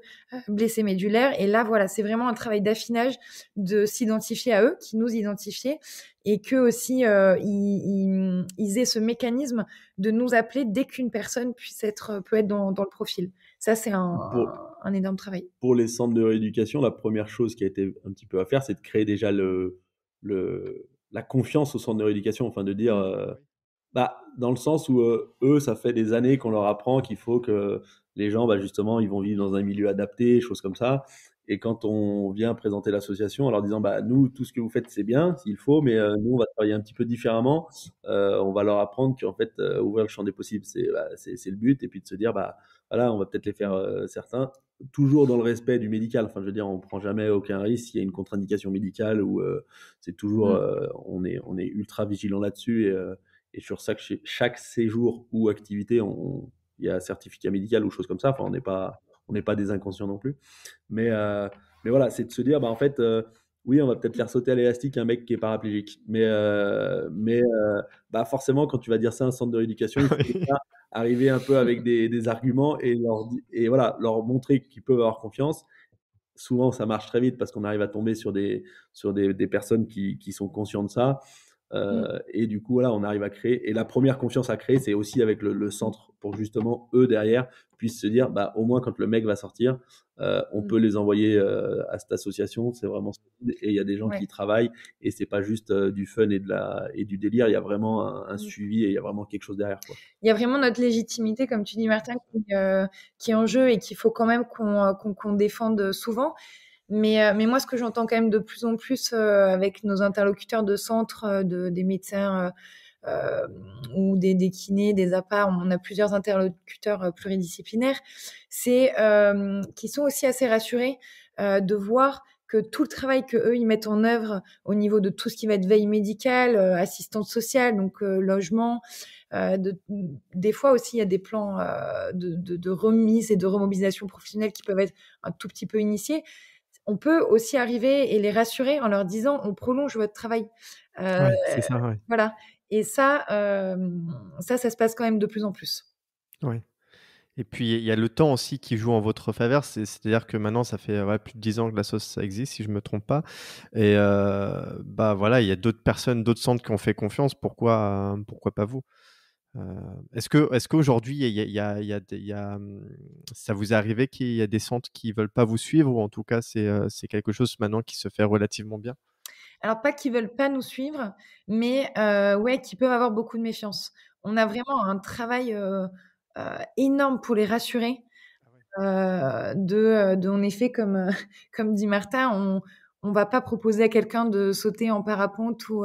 blessés médulaires. Et là, c'est vraiment un travail d'affinage, de s'identifier à eux, qui nous identifier, et qu'eux aussi, ils aient ce mécanisme de nous appeler dès qu'une personne peut être dans le profil. Ça, c'est un énorme travail. Pour les centres de rééducation, la première chose qui a été un petit peu à faire, c'est de créer déjà la confiance au centre de rééducation, enfin de dire... dans le sens où eux, ça fait des années qu'on leur apprend qu'il faut que les gens, justement, ils vont vivre dans un milieu adapté, choses comme ça. Et quand on vient présenter l'association en leur disant, nous, tout ce que vous faites, c'est bien, s'il faut, mais nous, on va travailler un petit peu différemment. On va leur apprendre qu'en fait, ouvrir le champ des possibles, c'est le but. Et puis de se dire, voilà, on va peut-être les faire certains, toujours dans le respect du médical. Enfin, je veux dire, on prend jamais aucun risque s'il y a une contre-indication médicale, ou c'est toujours, on est ultra vigilant là-dessus. Et sur chaque séjour ou activité, il y a un certificat médical ou choses comme ça. Enfin, on n'est pas des inconscients non plus. Mais voilà, c'est de se dire, en fait, oui, on va peut-être faire sauter à l'élastique un mec qui est paraplégique. Mais forcément, quand tu vas dire ça à un centre de rééducation, il faut arriver un peu avec des arguments et leur montrer qu'ils peuvent avoir confiance. Souvent, ça marche très vite parce qu'on arrive à tomber sur des personnes qui sont conscientes de ça. Et du coup, on arrive à créer. Et la première confiance à créer, c'est aussi avec le centre, pour justement, eux, derrière, puissent se dire, au moins, quand le mec va sortir, on peut les envoyer à cette association. C'est vraiment... Et il y a des gens qui y travaillent, et c'est pas juste du fun et du délire. Il y a vraiment un suivi, et il y a vraiment quelque chose derrière, quoi. Il y a vraiment notre légitimité, comme tu dis, Martin, qui est en jeu, et qu'il faut quand même qu'on défende souvent. Mais moi, ce que j'entends quand même de plus en plus avec nos interlocuteurs de centre, des médecins ou des kinés, des APA, on a plusieurs interlocuteurs pluridisciplinaires, c'est qu'ils sont aussi assez rassurés de voir que tout le travail qu'eux, ils mettent en œuvre au niveau de tout ce qui va être veille médicale, assistance sociale, donc logement, des fois aussi, il y a des plans de remise et de remobilisation professionnelle qui peuvent être un tout petit peu initiés. On peut aussi arriver et les rassurer en leur disant, on prolonge votre travail. C'est ça, ouais. Voilà. Et ça se passe quand même de plus en plus. Oui. Et puis, il y a le temps aussi qui joue en votre faveur. C'est-à-dire que maintenant, ça fait plus de 10 ans que la sauce ça existe, si je ne me trompe pas. Et voilà, il y a d'autres personnes, d'autres centres qui ont fait confiance. Pourquoi pas vous? Est-ce qu'aujourd'hui, ça vous est arrivé qu'il y a des centres qui veulent pas vous suivre ou en tout cas, c'est quelque chose maintenant qui se fait relativement bien? Alors pas qu'ils veulent pas nous suivre, mais ouais, qui peuvent avoir beaucoup de méfiance. On a vraiment un travail, énorme pour les rassurer, en effet, comme dit Martha, on va pas proposer à quelqu'un de sauter en parapente ou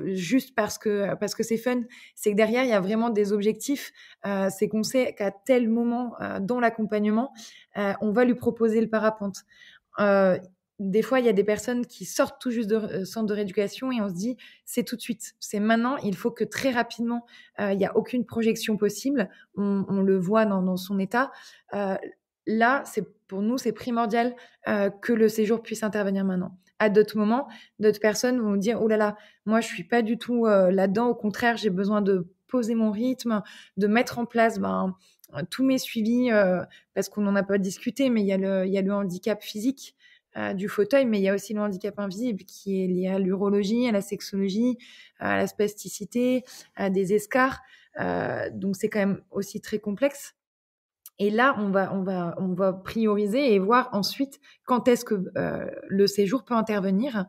juste parce que c'est fun. C'est que derrière, il y a vraiment des objectifs. C'est qu'on sait qu'à tel moment, dans l'accompagnement, on va lui proposer le parapente. Heu, des fois, il y a des personnes qui sortent tout juste de centre de rééducation et on se dit: «C'est tout de suite, c'est maintenant, il faut que très rapidement, il y a aucune projection possible». On le voit dans son état. Heu, là, pour nous, c'est primordial, que le séjour puisse intervenir maintenant. À d'autres moments, d'autres personnes vont dire: «Oh là là, moi je suis pas du tout, là-dedans, au contraire, j'ai besoin de poser mon rythme, de mettre en place, tous mes suivis», parce qu'on n'en a pas discuté, mais il y a le handicap physique, du fauteuil, mais il y a aussi le handicap invisible qui est lié à l'urologie, à la sexologie, à la spasticité, à des escarres, donc c'est quand même aussi très complexe. Et là, on va prioriser et voir ensuite quand est-ce que, le séjour peut intervenir,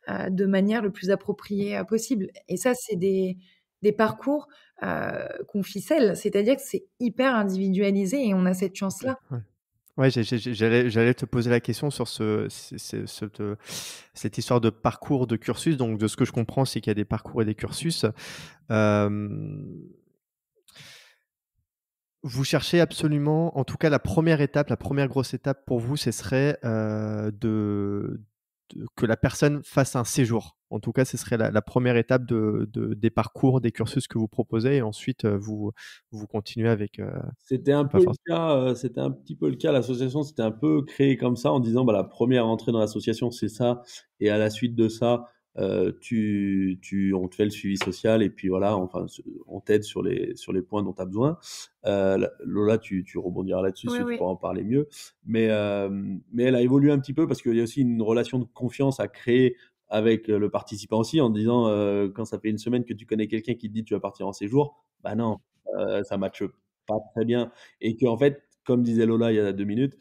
de manière le plus appropriée, possible. Et ça, c'est des parcours, qu'on ficelle, c'est-à-dire que c'est hyper individualisé et on a cette Ouais, chance-là. ouais. Ouais, j'allais te poser la question sur cette histoire de parcours, de cursus. Donc de ce que je comprends, c'est qu'il y a des parcours et des cursus. Hem, vous cherchez absolument en tout cas la première étape, la première grosse étape pour vous, ce serait, que la personne fasse un séjour. En tout cas, ce serait la 1re étape des parcours, des cursus que vous proposez et ensuite, vous continuez avec, C'était un peu pas le forc cas, c'était un petit peu le cas. L'association s'était un peu créée comme ça en disant: «Bah, la première entrée dans l'association, c'est ça et à la suite de ça, on te fait le suivi social et puis voilà, enfin, on t'aide sur les points dont tu as besoin». Lola, tu rebondiras là-dessus Oui, si tu oui. pourras en parler mieux. Mais elle a évolué un petit peu parce qu'il y a aussi une relation de confiance à créer avec, le participant aussi en disant, quand ça fait une semaine que tu connais quelqu'un qui te dit: «Tu vas partir en séjour», bah non, ça matche pas très bien et qu'en fait, comme disait Lola il y a 2 minutes,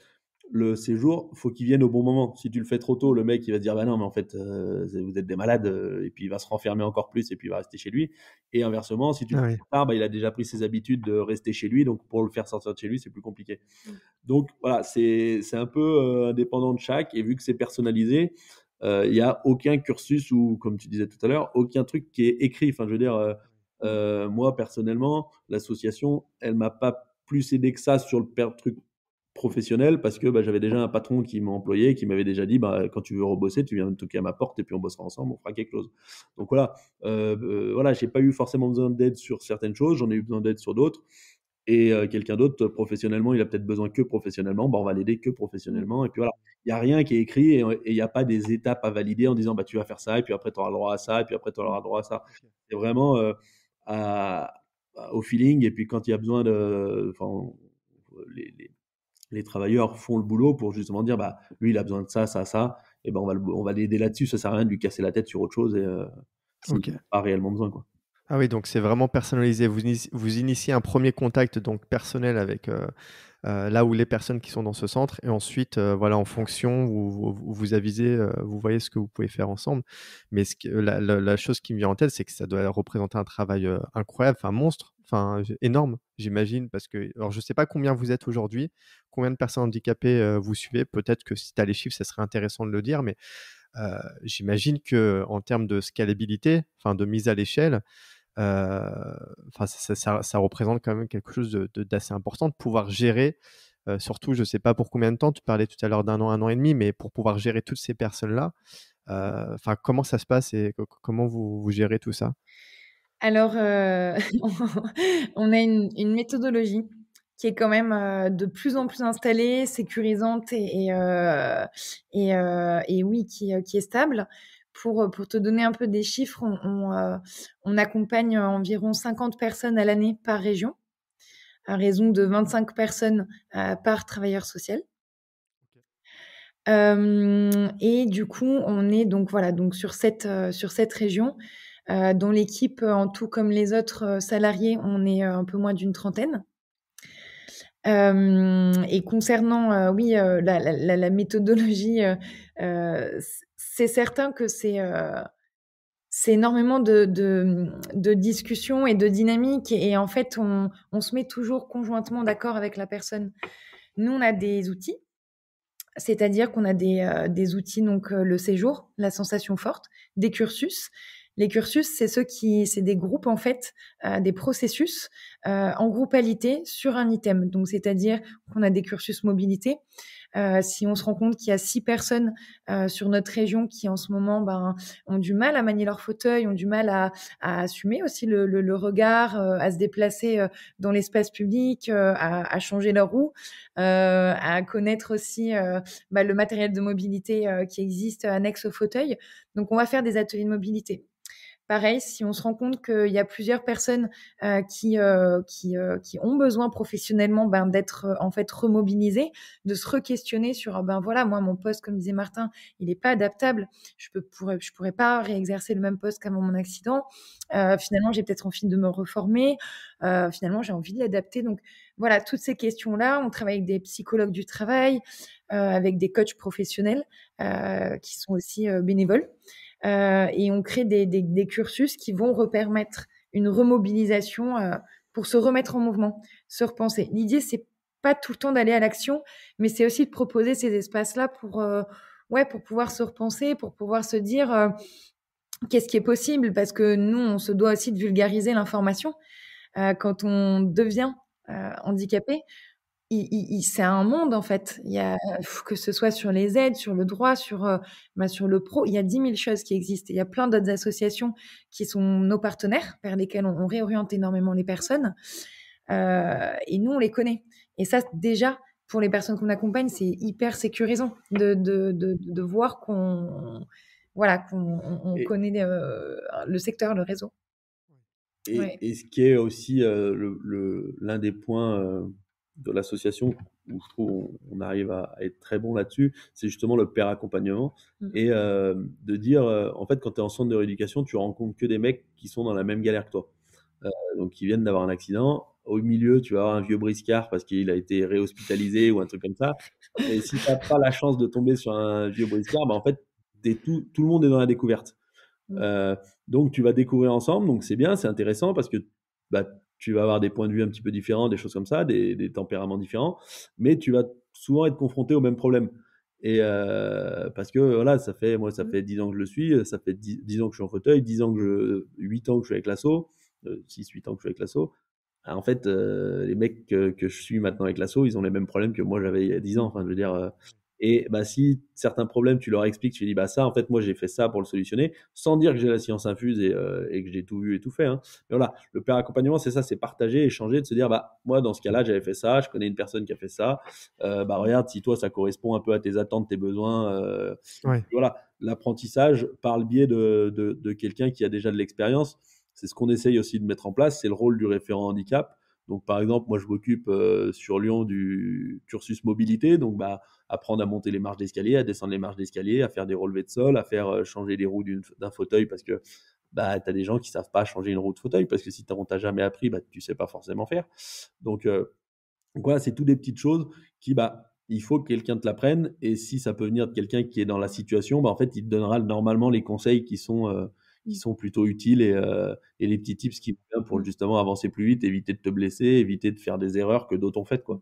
le séjour, faut qu'il vienne au bon moment. Si tu le fais trop tôt, le mec, il va se dire: «Bah non, mais en fait, vous êtes des malades», et puis il va se renfermer encore plus et puis il va rester chez lui et inversement, si tu le Ah fais oui. trop tard, bah, il a déjà pris ses habitudes de rester chez lui, donc pour le faire sortir de chez lui, c'est plus compliqué. Donc voilà, c'est un peu, indépendant de chaque et vu que c'est personnalisé, il y a aucun cursus ou comme tu disais tout à l'heure, aucun truc qui est écrit. Enfin, je veux dire, moi personnellement, l'association, elle m'a pas plus aidé que ça sur le truc professionnel parce que, bah, j'avais déjà un patron qui m'employait, qui m'avait déjà dit: «Bah, quand tu veux rebosser, tu viens me toquer à ma porte et puis on bossera ensemble, on fera quelque chose». Donc voilà, j'ai pas eu forcément besoin d'aide sur certaines choses, j'en ai eu besoin d'aide sur d'autres et quelqu'un d'autre, professionnellement, il a peut-être besoin que professionnellement, bah, on va l'aider que Mmh. professionnellement et puis voilà. Il y a rien qui est écrit et il y a pas des étapes à valider en disant: «Bah, tu vas faire ça et puis après tu auras le droit à ça et puis après tu auras le droit à ça». OK. C'est vraiment, à au feeling et puis quand il y a besoin de enfin, les travailleurs font le boulot pour justement dire: «Bah, lui, il a besoin de ça, ça, ça et ben, on va l'aider là-dessus». Ça sert à rien de lui casser la tête sur autre chose et s'il OK. en a pas réellement besoin, quoi. Ah oui, donc c'est vraiment personnalisé. Vous initiez un premier contact donc personnel avec, là où les personnes qui sont dans ce centre et ensuite, voilà, en fonction, vous avisez, vous voyez ce que vous pouvez faire ensemble. Mais ce que la chose qui me vient en tête, c'est que ça doit représenter un travail, incroyable, enfin monstre, enfin énorme, j'imagine parce que alors je sais pas combien vous êtes aujourd'hui, combien de personnes handicapées, vous suivez? Peut-être que si tu as les chiffres, ça serait intéressant de le dire, mais, j'imagine qu'en termes de scalabilité, enfin de mise à l'échelle, enfin ça représente quand même quelque chose d'assez important de pouvoir gérer, surtout je ne sais pas pour combien de temps, tu parlais tout à l'heure d'1 an, 1 an et demi, mais pour pouvoir gérer toutes ces personnes-là, enfin comment ça se passe et comment vous gérez tout ça? Alors, on a une méthodologie qui est quand même, de plus en plus installée, sécurisante et oui, qui est stable. Pour te donner un peu des chiffres, on accompagne environ 50 personnes à l'année par région, à raison de 25 personnes, par travailleur social. Et du coup, on est donc voilà, donc sur cette région. Dans l'équipe, en tout comme les autres salariés, on est un peu moins d'une trentaine. Et concernant, oui, la méthodologie, c'est certain que c'est énormément de discussions et de dynamiques et en fait, on se met toujours conjointement d'accord avec la personne. Nous, on a des outils, c'est-à-dire qu'on a des outils, donc le séjour, la sensation forte, des cursus. Les cursus, c'est des groupes en fait, des processus en groupalité sur un item. Donc, c'est-à-dire qu'on a des cursus mobilité. Si on se rend compte qu'il y a 6 personnes sur notre région qui en ce moment ont du mal à manier leur fauteuil, ont du mal à assumer aussi le regard, à se déplacer dans l'espace public, à changer leur roue, à connaître aussi le matériel de mobilité qui existe annexe au fauteuil. Donc, on va faire des ateliers de mobilité. Pareil, si on se rend compte qu'il y a plusieurs personnes qui ont besoin professionnellement d'être en fait remobilisées, de se re-questionner sur voilà, moi mon poste, comme disait Martin, il n'est pas adaptable. Je pourrais pas réexercer le même poste qu'avant mon accident. Finalement, j'ai peut-être envie de me reformer. Finalement, j'ai envie de l'adapter. Donc voilà, toutes ces questions-là, on travaille avec des psychologues du travail, avec des coachs professionnels qui sont aussi bénévoles. Et on crée des cursus qui vont permettre une remobilisation pour se remettre en mouvement, se repenser. L'idée, c'est pas tout le temps d'aller à l'action, mais c'est aussi de proposer ces espaces-là pour pouvoir se repenser, pour pouvoir se dire qu'est-ce qui est possible, parce que nous, on se doit aussi de vulgariser l'information. Quand on devient handicapé, c'est un monde en fait. Il y a, que ce soit sur les aides, sur le droit, sur le pro, il y a 10 000 choses qui existent. Il y a plein d'autres associations qui sont nos partenaires, vers lesquelles on réoriente énormément les personnes. Et nous, on les connaît. Et ça, déjà, pour les personnes qu'on accompagne, c'est hyper sécurisant de voir qu'on connaît le secteur, le réseau. Et ce qui est aussi l'un des points de l'association où je trouve on arrive à être très bon là-dessus, c'est justement le pair accompagnement. Et de dire, en fait, quand tu es en centre de rééducation, tu rencontres que des mecs qui sont dans la même galère que toi. Donc, qui viennent d'avoir un accident. Au milieu, tu vas avoir un vieux briscard parce qu'il a été réhospitalisé ou un truc comme ça. Et si tu n'as pas la chance de tomber sur un vieux briscard, en fait, tout le monde est dans la découverte. Donc, tu vas découvrir ensemble. Donc, c'est bien, c'est intéressant parce que tu vas avoir des points de vue un petit peu différents, des choses comme ça, des tempéraments différents. Mais tu vas souvent être confronté au même problème. Et parce que voilà, ça fait 10 ans que je le suis, ça fait 10 ans que je suis en fauteuil, 8 ans que je suis avec l'asso, 6-8 ans que je suis avec l'asso. En fait, les mecs que je suis maintenant avec l'asso, ils ont les mêmes problèmes que moi j'avais il y a 10 ans. Enfin, je veux dire, et si certains problèmes, tu leur expliques, tu dis, ça, en fait, moi j'ai fait ça pour le solutionner, sans dire que j'ai la science infuse et que j'ai tout vu et tout fait. Hein. Mais voilà, le pair accompagnement, c'est ça, c'est partager, échanger, de se dire, moi dans ce cas-là, j'avais fait ça, je connais une personne qui a fait ça. Regarde, si toi ça correspond un peu à tes attentes, tes besoins. Voilà, l'apprentissage par le biais de quelqu'un qui a déjà de l'expérience. C'est ce qu'on essaye aussi de mettre en place, c'est le rôle du référent handicap. Donc, par exemple, moi, je m'occupe sur Lyon du cursus mobilité. Donc, apprendre à monter les marches d'escalier, à descendre les marches d'escalier, à faire des relevés de sol, à faire changer les roues d'un fauteuil parce que tu as des gens qui savent pas changer une roue de fauteuil parce que si on t'a jamais appris, tu sais pas forcément faire. Donc voilà, c'est toutes des petites choses qui, il faut que quelqu'un te l'apprenne. Et si ça peut venir de quelqu'un qui est dans la situation, en fait, il te donnera normalement les conseils qui sont plutôt utiles et les petits tips qui vont bien pour justement avancer plus vite, éviter de te blesser, éviter de faire des erreurs que d'autres ont faites, quoi.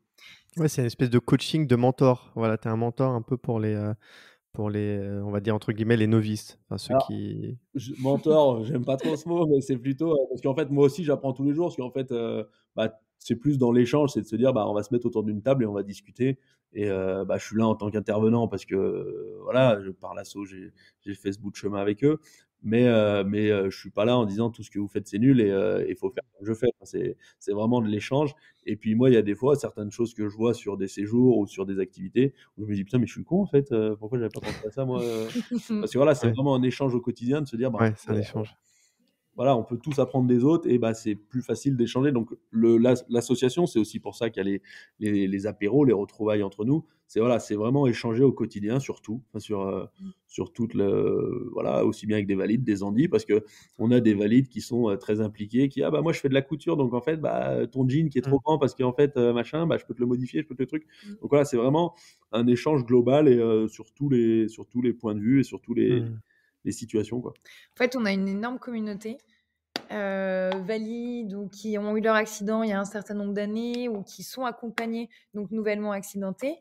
Ouais, c'est une espèce de coaching de mentor. Voilà, tu es un mentor un peu pour les, on va dire entre guillemets, les novices. Enfin, ceux qui... Mentor, j'aime pas trop ce mot, mais c'est plutôt parce qu'en fait, moi aussi, j'apprends tous les jours. Parce qu'en fait, c'est plus dans l'échange, c'est de se dire, on va se mettre autour d'une table et on va discuter. Et je suis là en tant qu'intervenant parce que voilà, par l'asso, j'ai fait ce bout de chemin avec eux. Mais je suis pas là en disant tout ce que vous faites c'est nul et il faut faire comme je fais. Enfin, c'est vraiment de l'échange. Et puis moi, il y a des fois certaines choses que je vois sur des séjours ou sur des activités où je me dis putain mais je suis con en fait. Pourquoi j'avais pas pensé à ça moi Parce que voilà, c'est vraiment un échange au quotidien de se dire c'est un échange. voilà, on peut tous apprendre des autres et c'est plus facile d'échanger. Donc l'association, c'est aussi pour ça qu'il y a les apéros, les retrouvailles entre nous. C'est vraiment échanger au quotidien sur tout, sur toute voilà, aussi bien avec des valides, des handis, parce que on a des valides qui sont très impliqués, qui moi je fais de la couture, donc en fait ton jean qui est trop grand parce qu'en fait machin, je peux te le modifier, je peux te le truc. Donc voilà, c'est vraiment un échange global et sur tous les points de vue et sur tous les situations, quoi. En fait, on a une énorme communauté valides ou qui ont eu leur accident il y a un certain nombre d'années ou qui sont accompagnés, donc nouvellement accidentés.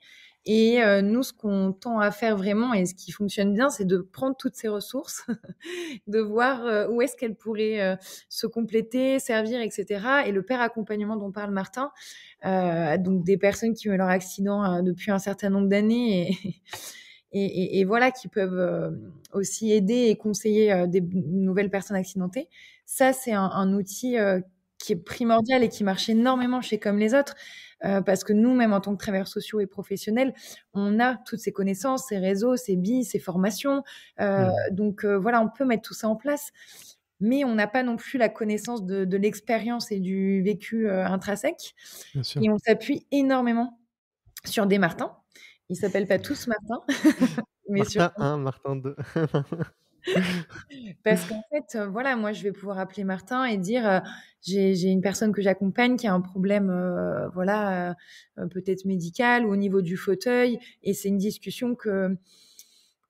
Et nous, ce qu'on tend à faire vraiment et ce qui fonctionne bien, c'est de prendre toutes ces ressources, de voir où est-ce qu'elles pourraient se compléter, servir, etc. Et le pair accompagnement dont parle Martin, donc des personnes qui ont eu leur accident depuis un certain nombre d'années et voilà, qui peuvent aussi aider et conseiller des nouvelles personnes accidentées. Ça, c'est un outil qui est primordial et qui marche énormément chez Comme les autres, parce que nous, même en tant que travailleurs sociaux et professionnels, on a toutes ces connaissances, ces réseaux, ces billes, ces formations. Donc voilà, on peut mettre tout ça en place, mais on n'a pas non plus la connaissance de l'expérience et du vécu intrinsèque. Bien sûr. Et on s'appuie énormément sur des Martins. Ils s'appellent pas tous Martin. Mais Martin 1, Martin 2. Parce qu'en fait, voilà, moi, je vais pouvoir appeler Martin et dire j'ai une personne que j'accompagne qui a un problème, peut-être médical ou au niveau du fauteuil. Et c'est une discussion que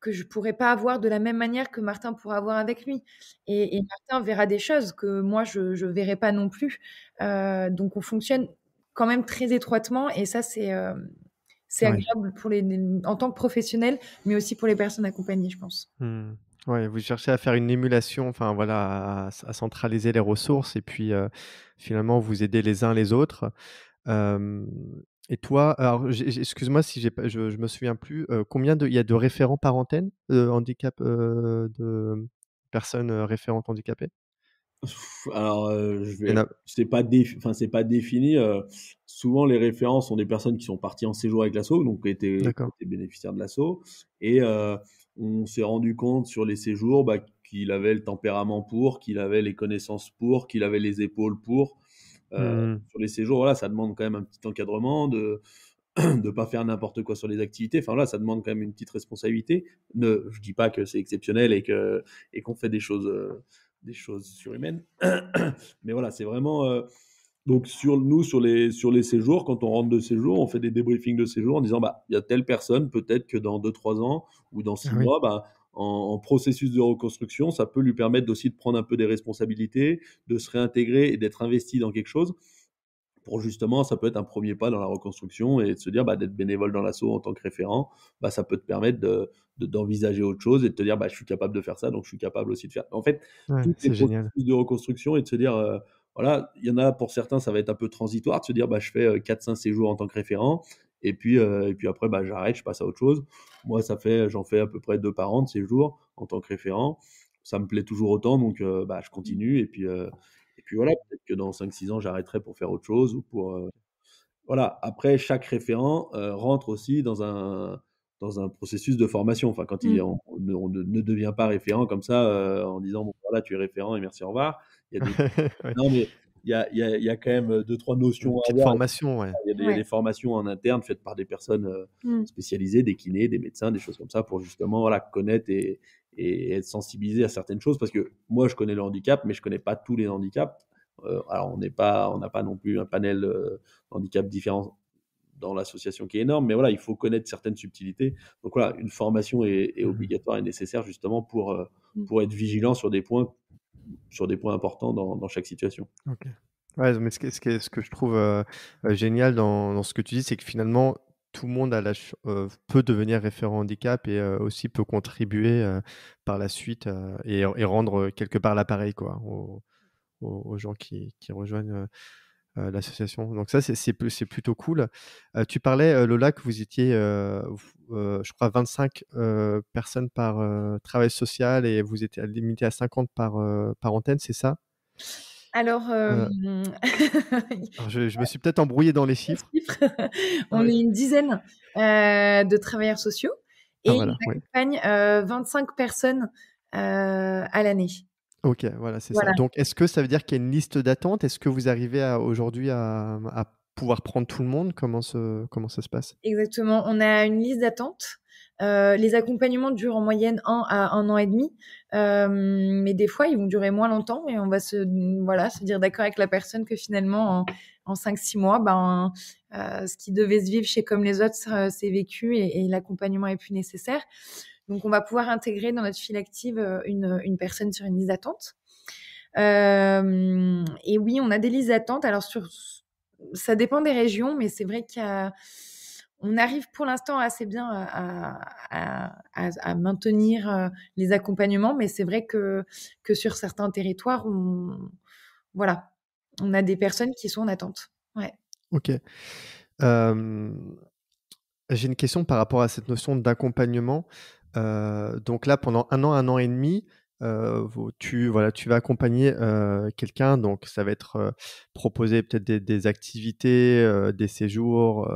je pourrais pas avoir de la même manière que Martin pourra avoir avec lui. Et Martin verra des choses que moi, je verrai pas non plus. Donc, on fonctionne quand même très étroitement. Et ça, c'est agréable en tant que professionnel, mais aussi pour les personnes accompagnées, je pense. Ouais, vous cherchez à faire une émulation, enfin voilà, à centraliser les ressources et puis finalement vous aider les uns les autres. Et toi, alors excuse-moi si je me souviens plus, combien il y a de référents par antenne, handicap, de personnes référentes handicapées? Alors, Il y en a... c'est pas défini. Souvent, les référents sont des personnes qui sont parties en séjour avec l'asso, donc qui étaient bénéficiaires de l'asso. Et on s'est rendu compte sur les séjours qu'il avait le tempérament pour, qu'il avait les connaissances pour, qu'il avait les épaules pour. Sur les séjours, voilà, ça demande quand même un petit encadrement de pas faire n'importe quoi sur les activités. Enfin là, ça demande quand même une petite responsabilité. Je dis pas que c'est exceptionnel et qu'on fait des choses surhumaines. Mais voilà, c'est vraiment donc sur les séjours, quand on rentre de séjour, on fait des débriefings de séjour en disant il y a telle personne, peut-être que dans 2-3 ans ou dans 6 mois, en processus de reconstruction, ça peut lui permettre aussi de prendre un peu des responsabilités, de se réintégrer et d'être investi dans quelque chose. Pour justement, ça peut être un premier pas dans la reconstruction et de se dire d'être bénévole dans l'asso en tant que référent, ça peut te permettre d'envisager autre chose et de te dire je suis capable de faire ça, donc je suis capable aussi de faire. En fait, tous les processus de reconstruction et de se dire voilà, il y en a pour certains, ça va être un peu transitoire de se dire je fais 4-5 séjours en tant que référent et puis après j'arrête, je passe à autre chose. Moi, j'en fais à peu près 2 par an de séjours en tant que référent. Ça me plaît toujours autant, donc je continue et puis voilà, peut-être que dans 5-6 ans, j'arrêterai pour faire autre chose ou pour voilà. Après, chaque référent rentre aussi dans un processus de formation. Enfin, quand on ne devient pas référent comme ça en disant bon voilà, tu es référent et merci, au revoir. Il y a des... Non, mais il y a quand même 2-3 notions à avoir. Formation, ouais. Il y a des formations en interne faites par des personnes spécialisées, des kinés, des médecins, des choses comme ça, pour justement connaître et être sensibilisé à certaines choses, parce que moi je connais le handicap, mais je connais pas tous les handicaps. Alors on n'a pas non plus un panel d'handicaps différents dans l'association qui est énorme, mais voilà, il faut connaître certaines subtilités. Donc voilà, une formation est obligatoire et nécessaire justement pour être vigilant sur des points importants dans chaque situation. Ok. Ouais, mais ce que je trouve génial dans ce que tu dis, c'est que finalement tout le monde peut devenir référent handicap et aussi peut contribuer par la suite et rendre quelque part l'appareil aux gens qui rejoignent l'association. Donc ça, c'est plutôt cool. Tu parlais, Lola, que vous étiez, je crois, 25 personnes par travail social et vous étiez limité à 50 par antenne, c'est ça? Alors, je me suis peut-être embrouillé dans les chiffres. On est une dizaine de travailleurs sociaux et on accompagne 25 personnes à l'année. OK, voilà, c'est ça. Voilà. Donc est-ce que ça veut dire qu'il y a une liste d'attente? Est-ce que vous arrivez aujourd'hui à pouvoir prendre tout le monde? Comment ça se passe? Exactement, on a une liste d'attente. Les accompagnements durent en moyenne 1 à 1 an et demi, mais des fois, ils vont durer moins longtemps et on va se dire d'accord avec la personne que finalement en 5-6 mois, ce qui devait se vivre chez Comme les autres, s'est vécu et l'accompagnement est plus nécessaire. Donc on va pouvoir intégrer dans notre file active, une personne sur une liste d'attente. Et oui, on a des listes d'attente. Alors ça dépend des régions, mais c'est vrai qu'on arrive pour l'instant assez bien à maintenir les accompagnements, mais c'est vrai que sur certains territoires, on a des personnes qui sont en attente. Ouais. OK. J'ai une question par rapport à cette notion d'accompagnement. Donc là, pendant 1 an et demi, tu vas accompagner, quelqu'un, donc ça va être, proposer peut-être des activités, des séjours,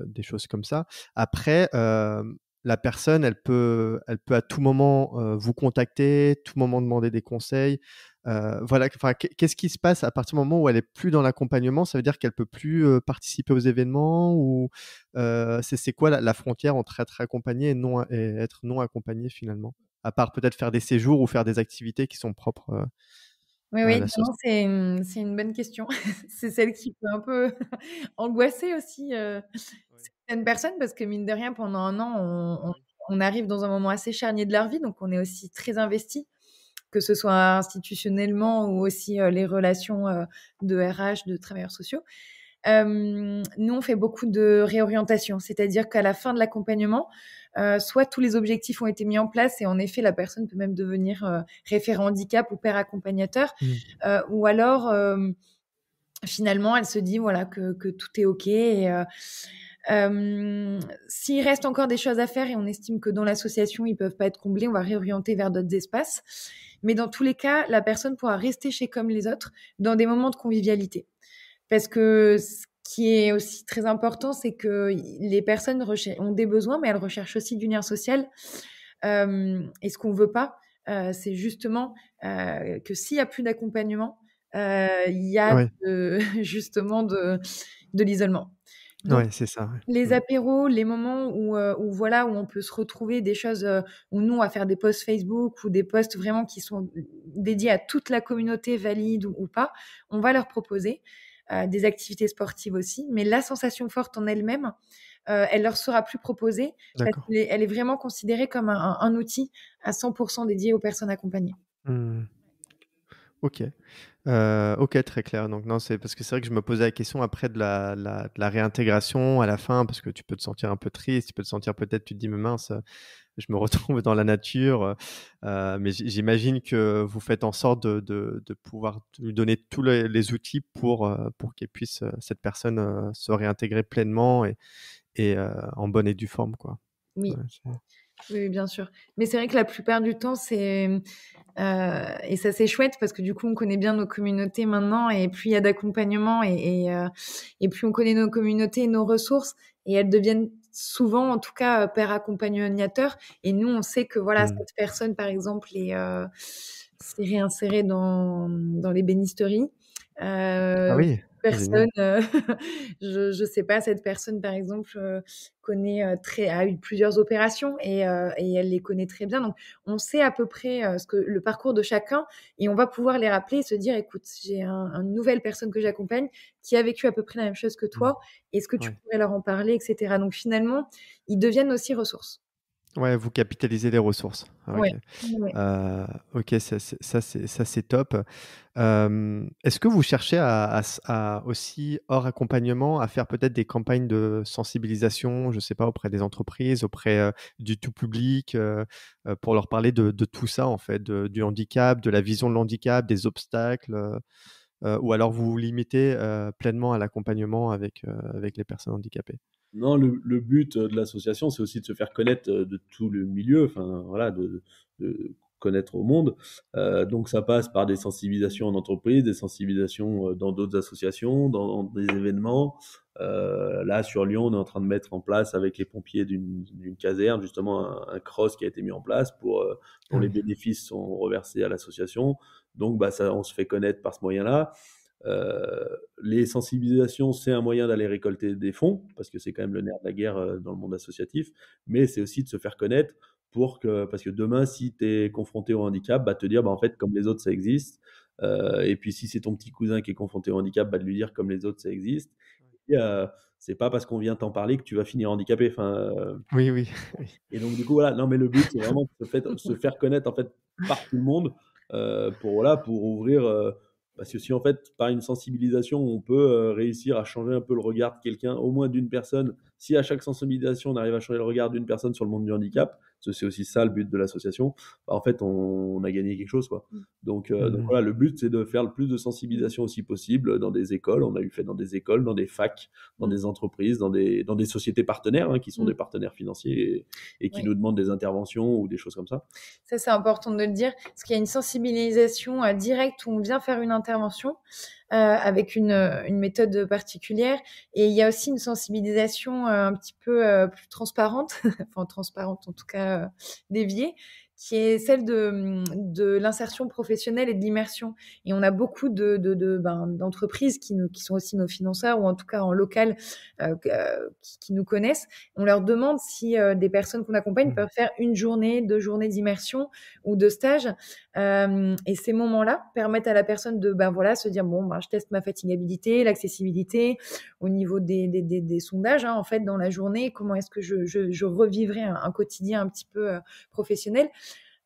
des choses comme ça. Après, la personne, elle peut à tout moment, vous contacter, tout moment demander des conseils. Voilà, enfin, qu'est-ce qui se passe à partir du moment où elle est plus dans l'accompagnement? Ça veut dire qu'elle peut plus, participer aux événements ou, c'est quoi la frontière entre être accompagné et être non accompagné finalement? À part peut-être faire des séjours ou faire des activités qui sont propres, Oui, à oui, la non, soci c'est une bonne question. C'est celle qui peut un peu angoisser aussi, Oui. certaines personnes parce que mine de rien, pendant 1 an, Oui. on arrive dans un moment assez charnier de leur vie, donc on est aussi très investis, que ce soit institutionnellement ou aussi, les relations, de RH, de travailleurs sociaux. Nous, on fait beaucoup de réorientation, c'est-à-dire qu'à la fin de l'accompagnement, soit tous les objectifs ont été mis en place et en effet, la personne peut même devenir, référent handicap ou père accompagnateur, Mmh. ou alors, finalement, elle se dit voilà que tout est OK et s'il reste encore des choses à faire et on estime que dans l'association, ils peuvent pas être comblés, on va réorienter vers d'autres espaces. Mais dans tous les cas, la personne pourra rester chez Comme les autres dans des moments de convivialité. Parce que ce qui est aussi très important, c'est que les personnes ont des besoins, mais elles recherchent aussi du lien social. Et ce qu'on veut pas, c'est justement que s'il y a plus d'accompagnement, il y a Ouais, justement de l'isolement. Donc ouais, c'est ça, ouais. les Mmh. apéros, les moments où voilà, où on peut se retrouver, des choses, où nous on va faire des posts Facebook ou des posts vraiment qui sont dédiés à toute la communauté, valide ou pas, on va leur proposer, des activités sportives aussi. Mais la sensation forte en elle-même, elle leur sera plus proposée parce D'accord. qu'elle est vraiment considérée comme un outil à 100 dédié aux personnes accompagnées. Mmh. OK. OK, très clair. Donc non, c'est parce que c'est vrai que je me posais la question après de la réintégration à la fin, parce que tu peux te sentir un peu triste, tu peux te sentir peut-être tu te dis: «Mais mince, je me retrouve dans la nature», mais j'imagine que vous faites en sorte de pouvoir lui donner tous les outils pour qu'elle puisse, cette personne, se réintégrer pleinement et en bonne et due forme, quoi. Oui. Ouais, c'est Oui, bien sûr. Mais c'est vrai que la plupart du temps, et ça, c'est chouette parce que du coup, on connaît bien nos communautés maintenant et plus il y a d'accompagnement et plus on connaît nos communautés et nos ressources et elles deviennent souvent, en tout cas, père accompagnateur et nous, on sait que voilà, mmh. cette personne, par exemple, s'est réinsérée dans l'ébénisterie. Ah oui, génial. Personne, je sais pas, cette personne, par exemple, connaît, a eu plusieurs opérations et elle les connaît très bien. Donc, on sait à peu près, le parcours de chacun et on va pouvoir les rappeler et se dire: «Écoute, j'ai une nouvelle personne que j'accompagne qui a vécu à peu près la même chose que Mmh. toi. Est-ce que tu Ouais. pourrais leur en parler?» et cetera. Donc finalement, ils deviennent aussi ressources. Ouais, vous capitalisez les ressources. Ah Ouais. OK. Ouais. OK, ça c'est top. Est-ce que vous cherchez à aussi, hors accompagnement, à faire peut-être des campagnes de sensibilisation, je sais pas, auprès des entreprises, auprès, du tout public, pour leur parler de tout ça en fait, du handicap, de la vision de l'handicap, des obstacles, ou alors vous vous limitez, pleinement à l'accompagnement avec les personnes handicapées? Non, le but de l'association, c'est aussi de se faire connaître de tout le milieu, enfin voilà, de connaître au monde. Donc ça passe par des sensibilisations en entreprise, des sensibilisations dans d'autres associations, dans des événements. Là, sur Lyon, on est en train de mettre en place avec les pompiers d'une caserne, justement, un cross qui a été mis en place dont Ah les oui. bénéfices sont reversés à l'association. Donc, on se fait connaître par ce moyen-là. Les sensibilisations, c'est un moyen d'aller récolter des fonds, parce que c'est quand même le nerf de la guerre dans le monde associatif, mais c'est aussi de se faire connaître parce que demain, si tu es confronté au handicap, te dire, en fait, comme les autres, ça existe. Et puis, si c'est ton petit cousin qui est confronté au handicap, de lui dire, comme les autres, ça existe. Et, c'est pas parce qu'on vient t'en parler que tu vas finir handicapé. Oui. Et donc, du coup, voilà. Non, mais le but, c'est vraiment de se faire connaître, en fait, par tout le monde, pour ouvrir. Parce que si, en fait, par une sensibilisation, on peut réussir à changer un peu le regard de quelqu'un, au moins d'une personne, si à chaque sensibilisation, on arrive à changer le regard d'une personne sur le monde du handicap, parce que c'est aussi ça le but de l'association, en fait, on a gagné quelque chose, quoi. Donc voilà, le but, c'est de faire le plus de sensibilisation aussi possible dans des écoles. On a fait dans des écoles, dans des facs, dans des entreprises, dans des sociétés partenaires, qui sont des partenaires financiers et qui nous demandent des interventions ou des choses comme ça. Ça, c'est important de le dire, parce qu'il y a une sensibilisation directe où on vient faire une intervention avec une méthode particulière, et il y a aussi une sensibilisation un petit peu plus transparente, enfin transparente en tout cas déviée, qui est celle de l'insertion professionnelle et de l'immersion. Et on a beaucoup d'entreprises qui sont aussi nos financeurs, ou en tout cas en local, qui nous connaissent. On leur demande si des personnes qu'on accompagne peuvent faire 1 journée, 2 journées d'immersion ou de stage. Et ces moments-là permettent à la personne de se dire, je teste ma fatigabilité, l'accessibilité, au niveau des sondages, en fait, dans la journée, comment est-ce que je revivrai un quotidien un petit peu professionnel.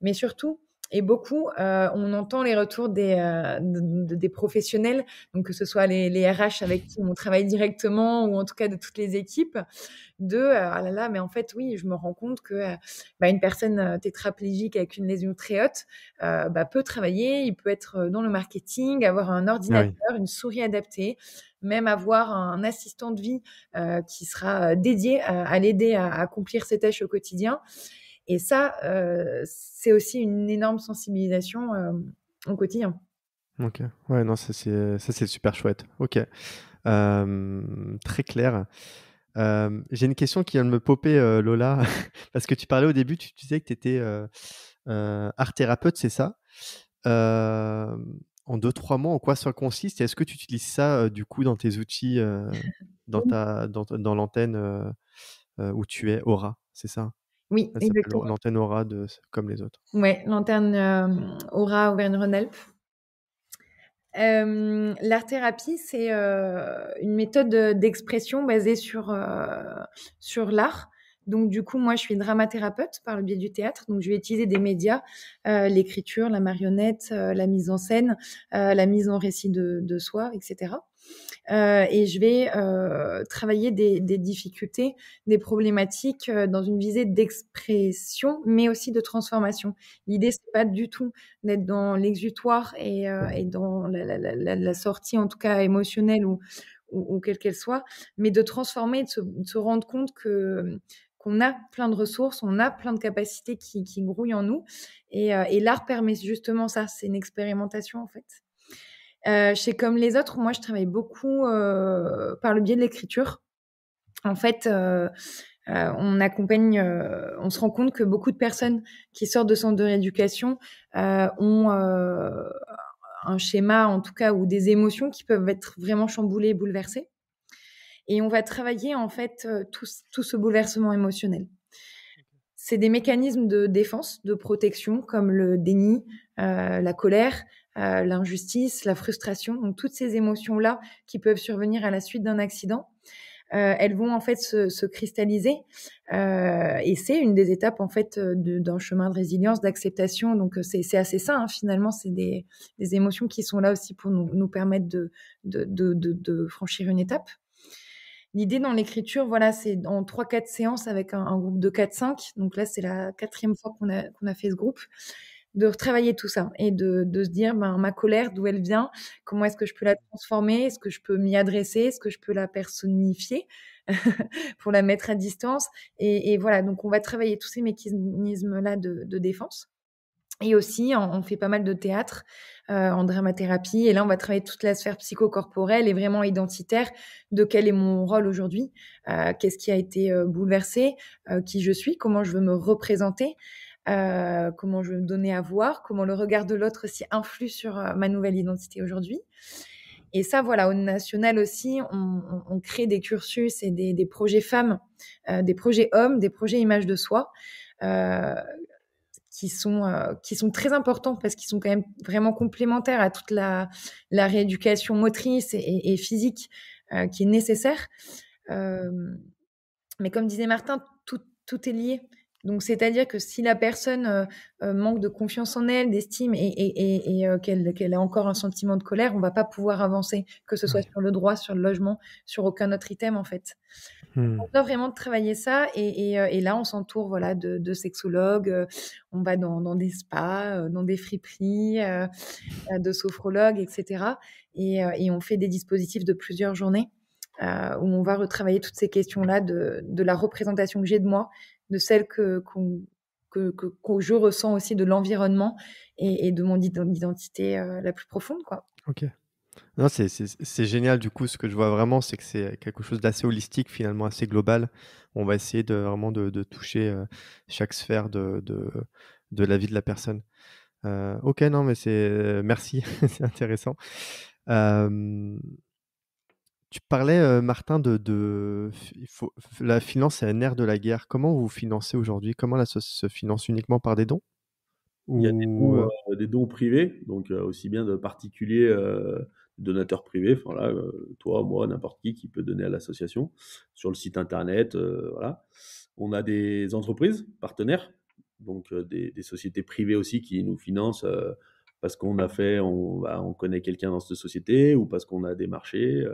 Mais surtout, et beaucoup, on entend les retours des professionnels, donc que ce soit les RH avec qui on travaille directement, ou en tout cas de toutes les équipes, ah là là, mais en fait, oui, je me rends compte que une personne tétraplégique avec une lésion très haute peut travailler, il peut être dans le marketing, avoir un ordinateur, une souris adaptée, même avoir un assistant de vie qui sera dédié à l'aider à accomplir ses tâches au quotidien. Et ça, c'est aussi une énorme sensibilisation au quotidien. Ok, ouais, non, ça c'est super chouette. Ok, très clair. J'ai une question qui vient de me popper, Lola, parce que tu parlais au début, tu disais que tu étais art thérapeute, c'est ça? En 2-3 mots, en quoi ça consiste? Et est-ce que tu utilises ça du coup dans tes outils, dans l'antenne où tu es, Aura, c'est ça? Oui, Ça s'appelle exactement. l'antenne Aura comme les autres. Ouais, l'antenne Aura Auvergne-Rhône-Alpes. L'art-thérapie, c'est une méthode d'expression basée sur l'art. Donc, du coup, moi, je suis dramathérapeute par le biais du théâtre. Donc, je vais utiliser des médias, l'écriture, la marionnette, la mise en scène, la mise en récit de soi, etc. Et je vais travailler des difficultés, des problématiques dans une visée d'expression, mais aussi de transformation. L'idée, c'est pas du tout d'être dans l'exutoire et dans la sortie, en tout cas émotionnelle ou quelle qu'elle soit, mais de transformer, de se rendre compte qu'on a plein de ressources, on a plein de capacités qui grouillent en nous. Et l'art permet justement ça, c'est une expérimentation en fait. Chez Comme les autres, moi, je travaille beaucoup par le biais de l'écriture. En fait, on accompagne, on se rend compte que beaucoup de personnes qui sortent de centres de rééducation ont un schéma, en tout cas, ou des émotions qui peuvent être vraiment chamboulées et bouleversées. Et on va travailler, en fait, tout ce bouleversement émotionnel. C'est des mécanismes de défense, de protection, comme le déni, la colère, l'injustice, la frustration. Donc, toutes ces émotions-là qui peuvent survenir à la suite d'un accident, elles vont en fait se cristalliser. Et c'est une des étapes en fait d'un chemin de résilience, d'acceptation. Donc, c'est assez ça, hein, finalement. C'est des émotions qui sont là aussi pour nous permettre de franchir une étape. L'idée dans l'écriture, voilà, c'est en 3-4 séances avec un groupe de 4-5. Donc là, c'est la 4e fois qu'on a fait ce groupe, de retravailler tout ça et de se dire, ma colère, d'où elle vient, comment est-ce que je peux la transformer, est-ce que je peux m'y adresser, est-ce que je peux la personnifier pour la mettre à distance. Et voilà, donc on va travailler tous ces mécanismes-là de défense. Et aussi, on fait pas mal de théâtre en dramathérapie. Et là, on va travailler toute la sphère psychocorporelle et vraiment identitaire de quel est mon rôle aujourd'hui, qu'est-ce qui a été bouleversé, qui je suis, comment je veux me représenter. comment je veux me donner à voir, comment le regard de l'autre aussi influe sur ma nouvelle identité aujourd'hui. Et ça, voilà, au national aussi, on crée des cursus et des projets femmes, des projets hommes, des projets images de soi, qui sont très importants parce qu'ils sont quand même vraiment complémentaires à toute la rééducation motrice et physique qui est nécessaire. Mais comme disait Martin, tout est lié. Donc, c'est-à-dire que si la personne manque de confiance en elle, d'estime et qu'elle a encore un sentiment de colère, on va pas pouvoir avancer, que ce soit sur le droit, sur le logement, sur aucun autre item, en fait. On doit vraiment travailler ça et là, on s'entoure voilà, de sexologues, on va dans des spas, dans des friperies, de sophrologues, etc. Et on fait des dispositifs de plusieurs journées où on va retravailler toutes ces questions-là de la représentation que j'ai de moi, de celle que je ressens aussi de l'environnement et de mon identité la plus profonde, quoi. Ok. Non, c'est génial. Du coup, ce que je vois vraiment, c'est que c'est quelque chose d'assez holistique, finalement, assez global. On va essayer vraiment de toucher chaque sphère de la vie de la personne. Ok, non, mais merci, c'est intéressant. Tu parlais, Martin, la finance est un nerf de la guerre. Comment vous financez aujourd'hui? Comment la se finance uniquement par des dons? Il y a des dons privés, donc aussi bien de particuliers, donateurs privés, enfin là, toi, moi, n'importe qui peut donner à l'association sur le site internet, voilà. On a des entreprises partenaires, donc des sociétés privées aussi qui nous financent parce on connaît quelqu'un dans cette société ou parce qu'on a des marchés.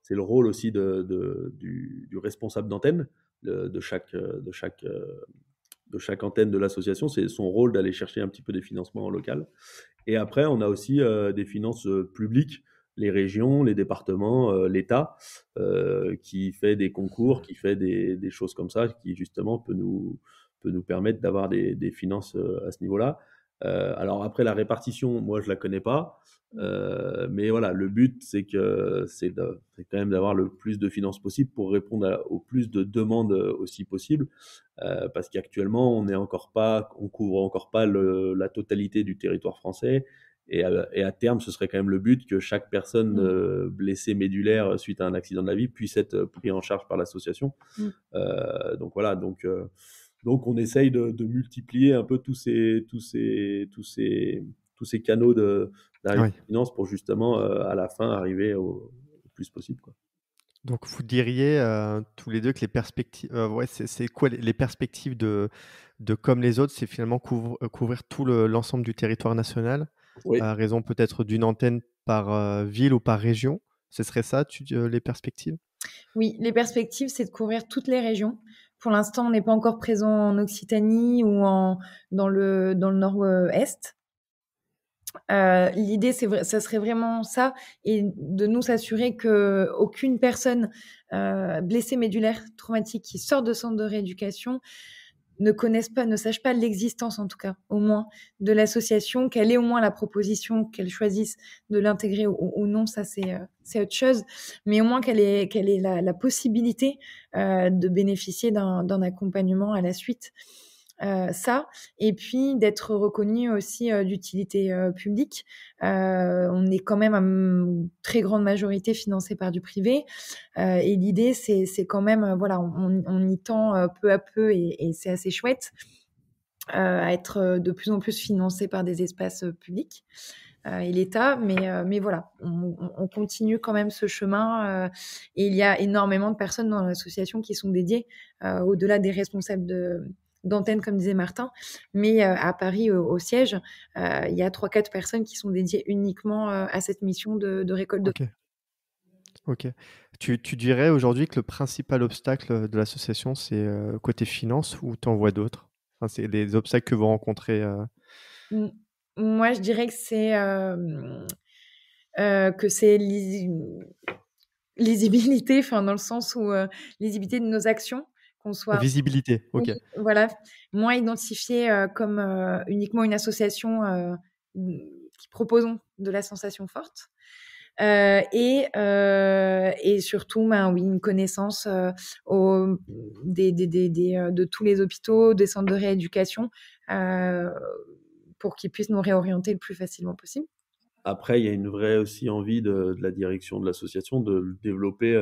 C'est le rôle aussi du responsable d'antenne de chaque antenne de l'association. C'est son rôle d'aller chercher un petit peu des financements en local. Et après, on a aussi des finances publiques, les régions, les départements, l'État, qui fait des concours, qui fait des choses comme ça, qui justement peut nous permettre d'avoir des finances à ce niveau-là. Alors après, la répartition, moi, je la connais pas. Mais voilà, le but, c'est quand même d'avoir le plus de finances possible pour répondre au plus de demandes aussi possible. Parce qu'actuellement, on couvre encore pas la totalité du territoire français. Et à terme, ce serait quand même le but que chaque personne blessée médulaire suite à un accident de la vie puisse être pris en charge par l'association. Donc voilà, donc on essaye de multiplier un peu tous ces canaux d'arrivée de finances pour justement à la fin arriver au plus possible, quoi. Donc vous diriez tous les deux que les perspectives, c'est quoi les perspectives de Comme les autres, c'est finalement couvrir tout l'ensemble du territoire national, Oui. à raison peut-être d'une antenne par ville ou par région. Ce serait ça, les perspectives? Oui, les perspectives, c'est de couvrir toutes les régions. Pour l'instant, on n'est pas encore présent en Occitanie ou dans le nord-est. L'idée, ça serait vraiment ça, et de nous s'assurer que aucune personne blessée médulaire traumatique qui sort de centre de rééducation ne sache pas l'existence, en tout cas, au moins, de l'association, qu'elle ait au moins la proposition, qu'elle choisisse de l'intégrer ou non, ça c'est autre chose, mais au moins qu'elle ait la possibilité de bénéficier d'un accompagnement à la suite. Ça, et puis d'être reconnu aussi d'utilité publique. On est quand même à une très grande majorité financé par du privé, et l'idée c'est quand même voilà, on y tend peu à peu et c'est assez chouette à être de plus en plus financé par des espaces publics et l'État, mais voilà, on continue quand même ce chemin et il y a énormément de personnes dans l'association qui sont dédiées au-delà des responsables d'antenne, comme disait Martin, mais à Paris, au siège, il y a 3-4 personnes qui sont dédiées uniquement à cette mission de récolte de fonds. Ok. Tu dirais aujourd'hui que le principal obstacle de l'association, c'est côté finance, ou t'en vois d'autres? Enfin, c'est des obstacles que vous rencontrez Moi, je dirais que c'est lisibilité, enfin dans le sens où lisibilité de nos actions, qu'on soit visibilité. Ok. voilà, moins identifié comme uniquement une association qui proposons de la sensation forte. Et surtout, oui, une connaissance de tous les hôpitaux, des centres de rééducation, pour qu'ils puissent nous réorienter le plus facilement possible. Après, il y a une vraie aussi envie de la direction de l'association de le développer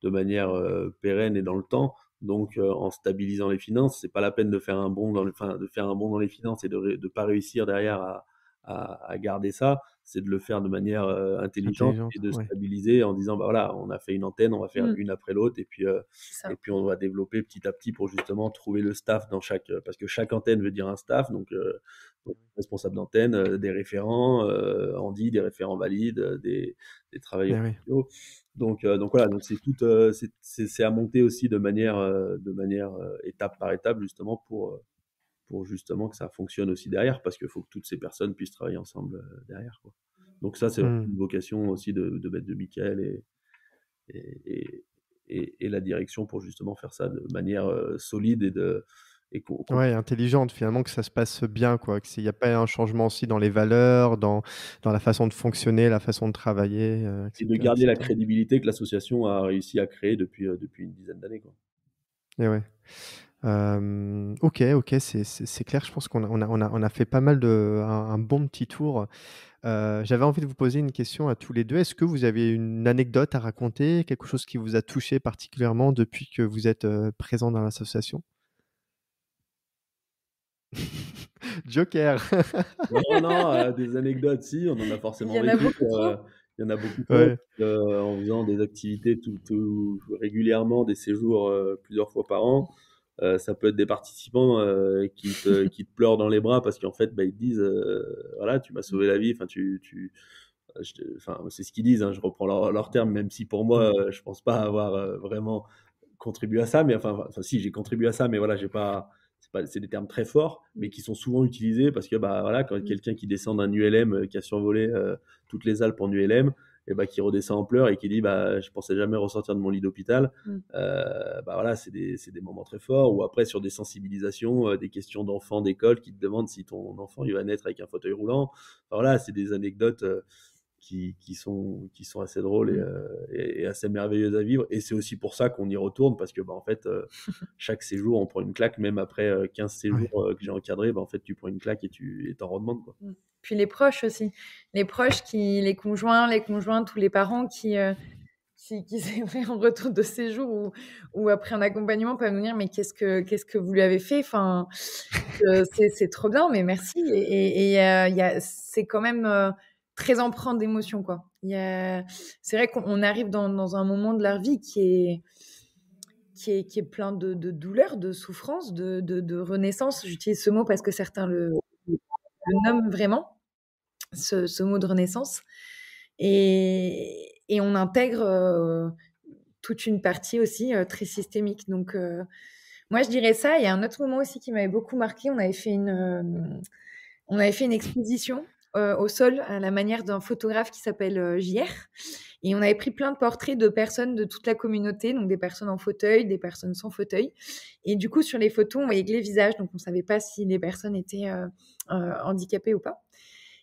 de manière pérenne et dans le temps. Donc, en stabilisant les finances, c'est pas la peine de faire un bond dans les finances et de pas réussir derrière à garder ça. C'est de le faire de manière intelligente et de stabiliser en disant, bah voilà, on a fait une antenne, on va faire une après l'autre, et puis on va développer petit à petit pour justement trouver le staff parce que chaque antenne veut dire un staff, donc responsable d'antenne, des référents, Andy, des référents valides, des travailleurs sociaux. Donc voilà, donc c'est tout, c'est à monter aussi de manière étape par étape, justement pour justement que ça fonctionne aussi derrière, parce qu'il faut que toutes ces personnes puissent travailler ensemble derrière, quoi. Donc ça, c'est une vocation aussi de Bête de Michael et la direction pour justement faire ça de manière solide intelligente, finalement, que ça se passe bien, quoi. Qu'il n'y a pas un changement aussi dans les valeurs, dans la façon de fonctionner, la façon de travailler, etc., et de garder la crédibilité que l'association a réussi à créer depuis une dizaine d'années, quoi. Et ouais. Ok, c'est clair. Je pense qu'on a fait pas mal un bon petit tour. J'avais envie de vous poser une question à tous les deux. Est-ce que vous avez une anecdote à raconter, quelque chose qui vous a touché particulièrement depuis que vous êtes présent dans l'association? Joker. Non, des anecdotes, si, on en a forcément vécu. Il y en a beaucoup en faisant des activités tout régulièrement, des séjours plusieurs fois par an. Ça peut être des participants qui te pleurent dans les bras parce qu'en fait, ils te disent voilà, tu m'as sauvé la vie. Enfin, c'est ce qu'ils disent, hein, je reprends leur terme, même si pour moi, je pense pas avoir vraiment contribué à ça. Mais si, j'ai contribué à ça, mais voilà, c'est des termes très forts, mais qui sont souvent utilisés parce que voilà, quand quelqu'un qui descend d'un ULM, qui a survolé toutes les Alpes en ULM, et qui redescend en pleurs et qui dit je pensais jamais ressortir de mon lit d'hôpital, voilà, c'est des moments très forts. Ou après, sur des sensibilisations, des questions d'enfants d'école qui te demandent si ton enfant il va naître avec un fauteuil roulant. Voilà, c'est des anecdotes qui sont assez drôles et assez merveilleuses à vivre. Et c'est aussi pour ça qu'on y retourne, parce que en fait, chaque séjour, on prend une claque. Même après 15 séjours que j'ai encadrés, en fait, tu prends une claque et t'en redemandes, quoi. Puis les proches aussi. Les proches, les conjoints, les conjointes ou les parents qui c'est vrai, en retour de séjour ou après un accompagnement peuvent nous dire mais qu'est-ce que vous lui avez fait, enfin c'est trop bien, mais merci. Et c'est quand même très empreint d'émotion, quoi. C'est vrai qu'on arrive dans un moment de leur vie qui est plein de douleur, de souffrance, de renaissance. J'utilise ce mot parce que certains le nomment vraiment, ce mot de renaissance. Et on intègre toute une partie aussi très systémique. Donc, moi, je dirais ça. Il y a un autre moment aussi qui m'avait beaucoup marqué. On avait fait une exposition au sol à la manière d'un photographe qui s'appelle JR. Et on avait pris plein de portraits de personnes de toute la communauté, donc des personnes en fauteuil, des personnes sans fauteuil. Et du coup, sur les photos, on voyait que les visages, donc on ne savait pas si les personnes étaient handicapées ou pas.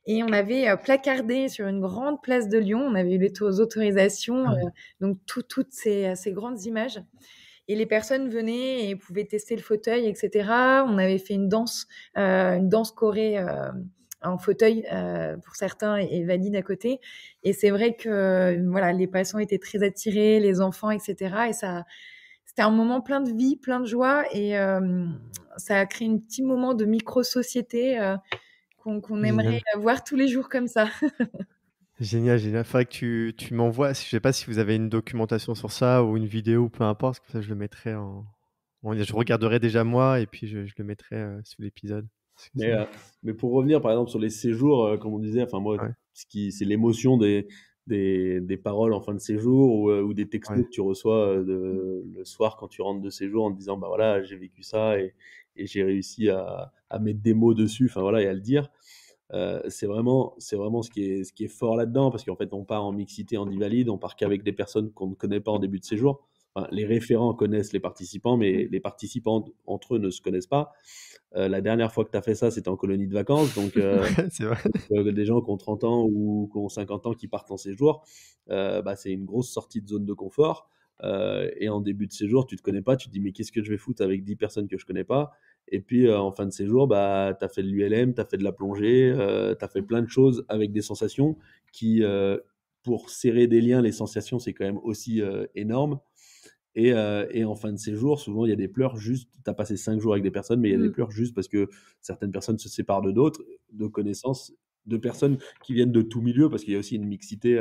Et on avait placardé sur une grande place de Lyon, on avait eu les autorisations, donc toutes ces grandes images. Et les personnes venaient et pouvaient tester le fauteuil, etc. On avait fait une danse chorée en fauteuil pour certains et valide à côté. Et c'est vrai que voilà, les patients étaient très attirés, les enfants, etc. Et c'était un moment plein de vie, plein de joie. Et ça a créé un petit moment de micro-société qu'on aimerait voir tous les jours comme ça. Génial. Il faudrait que tu m'envoies, je ne sais pas si vous avez une documentation sur ça ou une vidéo, peu importe, comme ça je le mettrai je regarderai déjà moi et puis je le mettrai sous l'épisode. Mais pour revenir par exemple sur les séjours, comme on disait, moi, c'est l'émotion des paroles en fin de séjour ou des textos que tu reçois le soir quand tu rentres de séjour en te disant voilà, j'ai vécu ça et j'ai réussi à mettre des mots dessus, et à le dire. C'est vraiment ce qui est fort là-dedans, parce qu'en fait on part en mixité, en invalide, on part qu'avec des personnes qu'on ne connaît pas en début de séjour, les référents connaissent les participants, mais les participants entre eux ne se connaissent pas. La dernière fois que tu as fait ça, c'était en colonie de vacances. Donc, C'est vrai. des gens qui ont 30 ans ou qui ont 50 ans qui partent en séjour, c'est une grosse sortie de zone de confort. Et en début de séjour, tu te connais pas, tu te dis mais qu'est-ce que je vais foutre avec 10 personnes que je connais pas? Et puis en fin de séjour, tu as fait de l'ULM, tu as fait de la plongée, tu as fait plein de choses avec des sensations qui, pour serrer des liens, les sensations, c'est quand même aussi énorme. Et en fin de séjour, souvent, il y a des pleurs juste. Tu as passé 5 jours avec des personnes, mais il y a des pleurs juste parce que certaines personnes se séparent de d'autres, de connaissances, de personnes qui viennent de tout milieu, parce qu'il y a aussi une mixité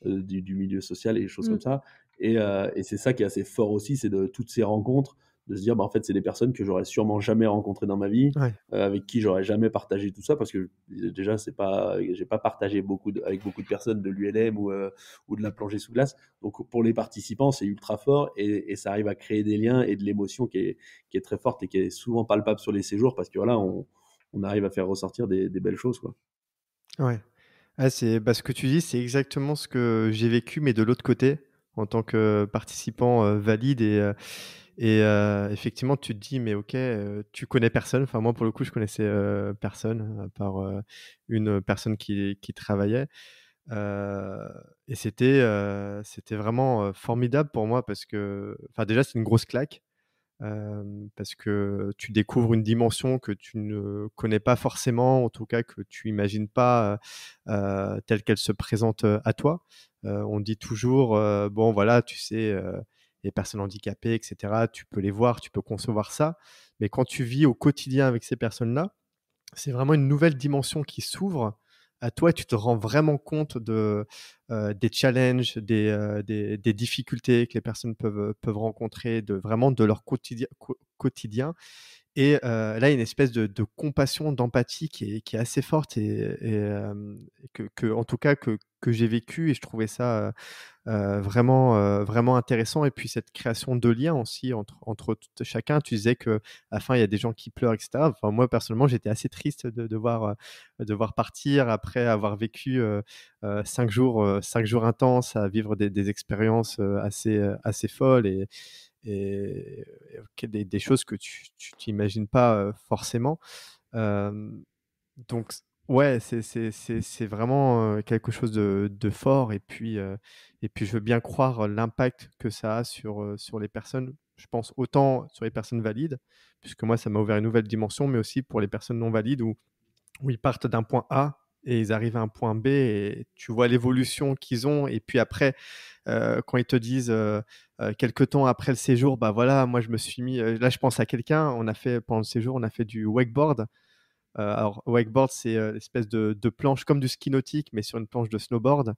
du milieu social et des choses comme ça. Et c'est ça qui est assez fort aussi, c'est de toutes ces rencontres, de se dire, en fait, c'est des personnes que j'aurais sûrement jamais rencontrées dans ma vie, avec qui j'aurais jamais partagé tout ça, parce que déjà, j'ai pas partagé avec beaucoup de personnes de l'ULM ou de la plongée sous glace. Donc, pour les participants, c'est ultra fort et ça arrive à créer des liens et de l'émotion qui est très forte et qui est souvent palpable sur les séjours, parce que voilà, on arrive à faire ressortir des belles choses, quoi. Ouais. Ce que tu dis, c'est exactement ce que j'ai vécu, mais de l'autre côté, en tant que participant valide. Effectivement, tu te dis, mais ok, tu connais personne. Enfin, moi, pour le coup, je connaissais personne, à part une personne qui travaillait. Et c'était vraiment formidable pour moi parce que, enfin, déjà, c'est une grosse claque. Parce que tu découvres une dimension que tu ne connais pas forcément, en tout cas que tu imagines pas telle qu'elle se présente à toi. On dit toujours, bon voilà, tu sais, les personnes handicapées, etc., tu peux les voir, tu peux concevoir ça, mais quand tu vis au quotidien avec ces personnes-là, c'est vraiment une nouvelle dimension qui s'ouvre à toi et tu te rends vraiment compte des challenges, des difficultés que les personnes peuvent rencontrer, vraiment de leur quotidien. Et là, il y a une espèce de compassion, d'empathie qui est assez forte et en tout cas, que j'ai vécu et je trouvais ça vraiment intéressant. Et puis cette création de liens aussi entre chacun. Tu disais qu'à la fin, il y a des gens qui pleurent, etc. Enfin, moi, personnellement, j'étais assez triste de devoir partir après avoir vécu 5 jours intenses à vivre des expériences assez folles et des choses que tu t'imagines pas forcément. Donc, ouais, c'est vraiment quelque chose de fort. Et puis, je veux bien croire l'impact que ça a sur les personnes. Je pense autant sur les personnes valides, puisque moi, ça m'a ouvert une nouvelle dimension, mais aussi pour les personnes non valides où ils partent d'un point A et ils arrivent à un point B et tu vois l'évolution qu'ils ont. Et puis après, quand ils te disent quelques temps après le séjour, bah voilà, moi je me suis mis. Là, je pense à quelqu'un. Pendant le séjour, on a fait du wakeboard. Alors, wakeboard, c'est l'espèce de planche comme du ski nautique, mais sur une planche de snowboard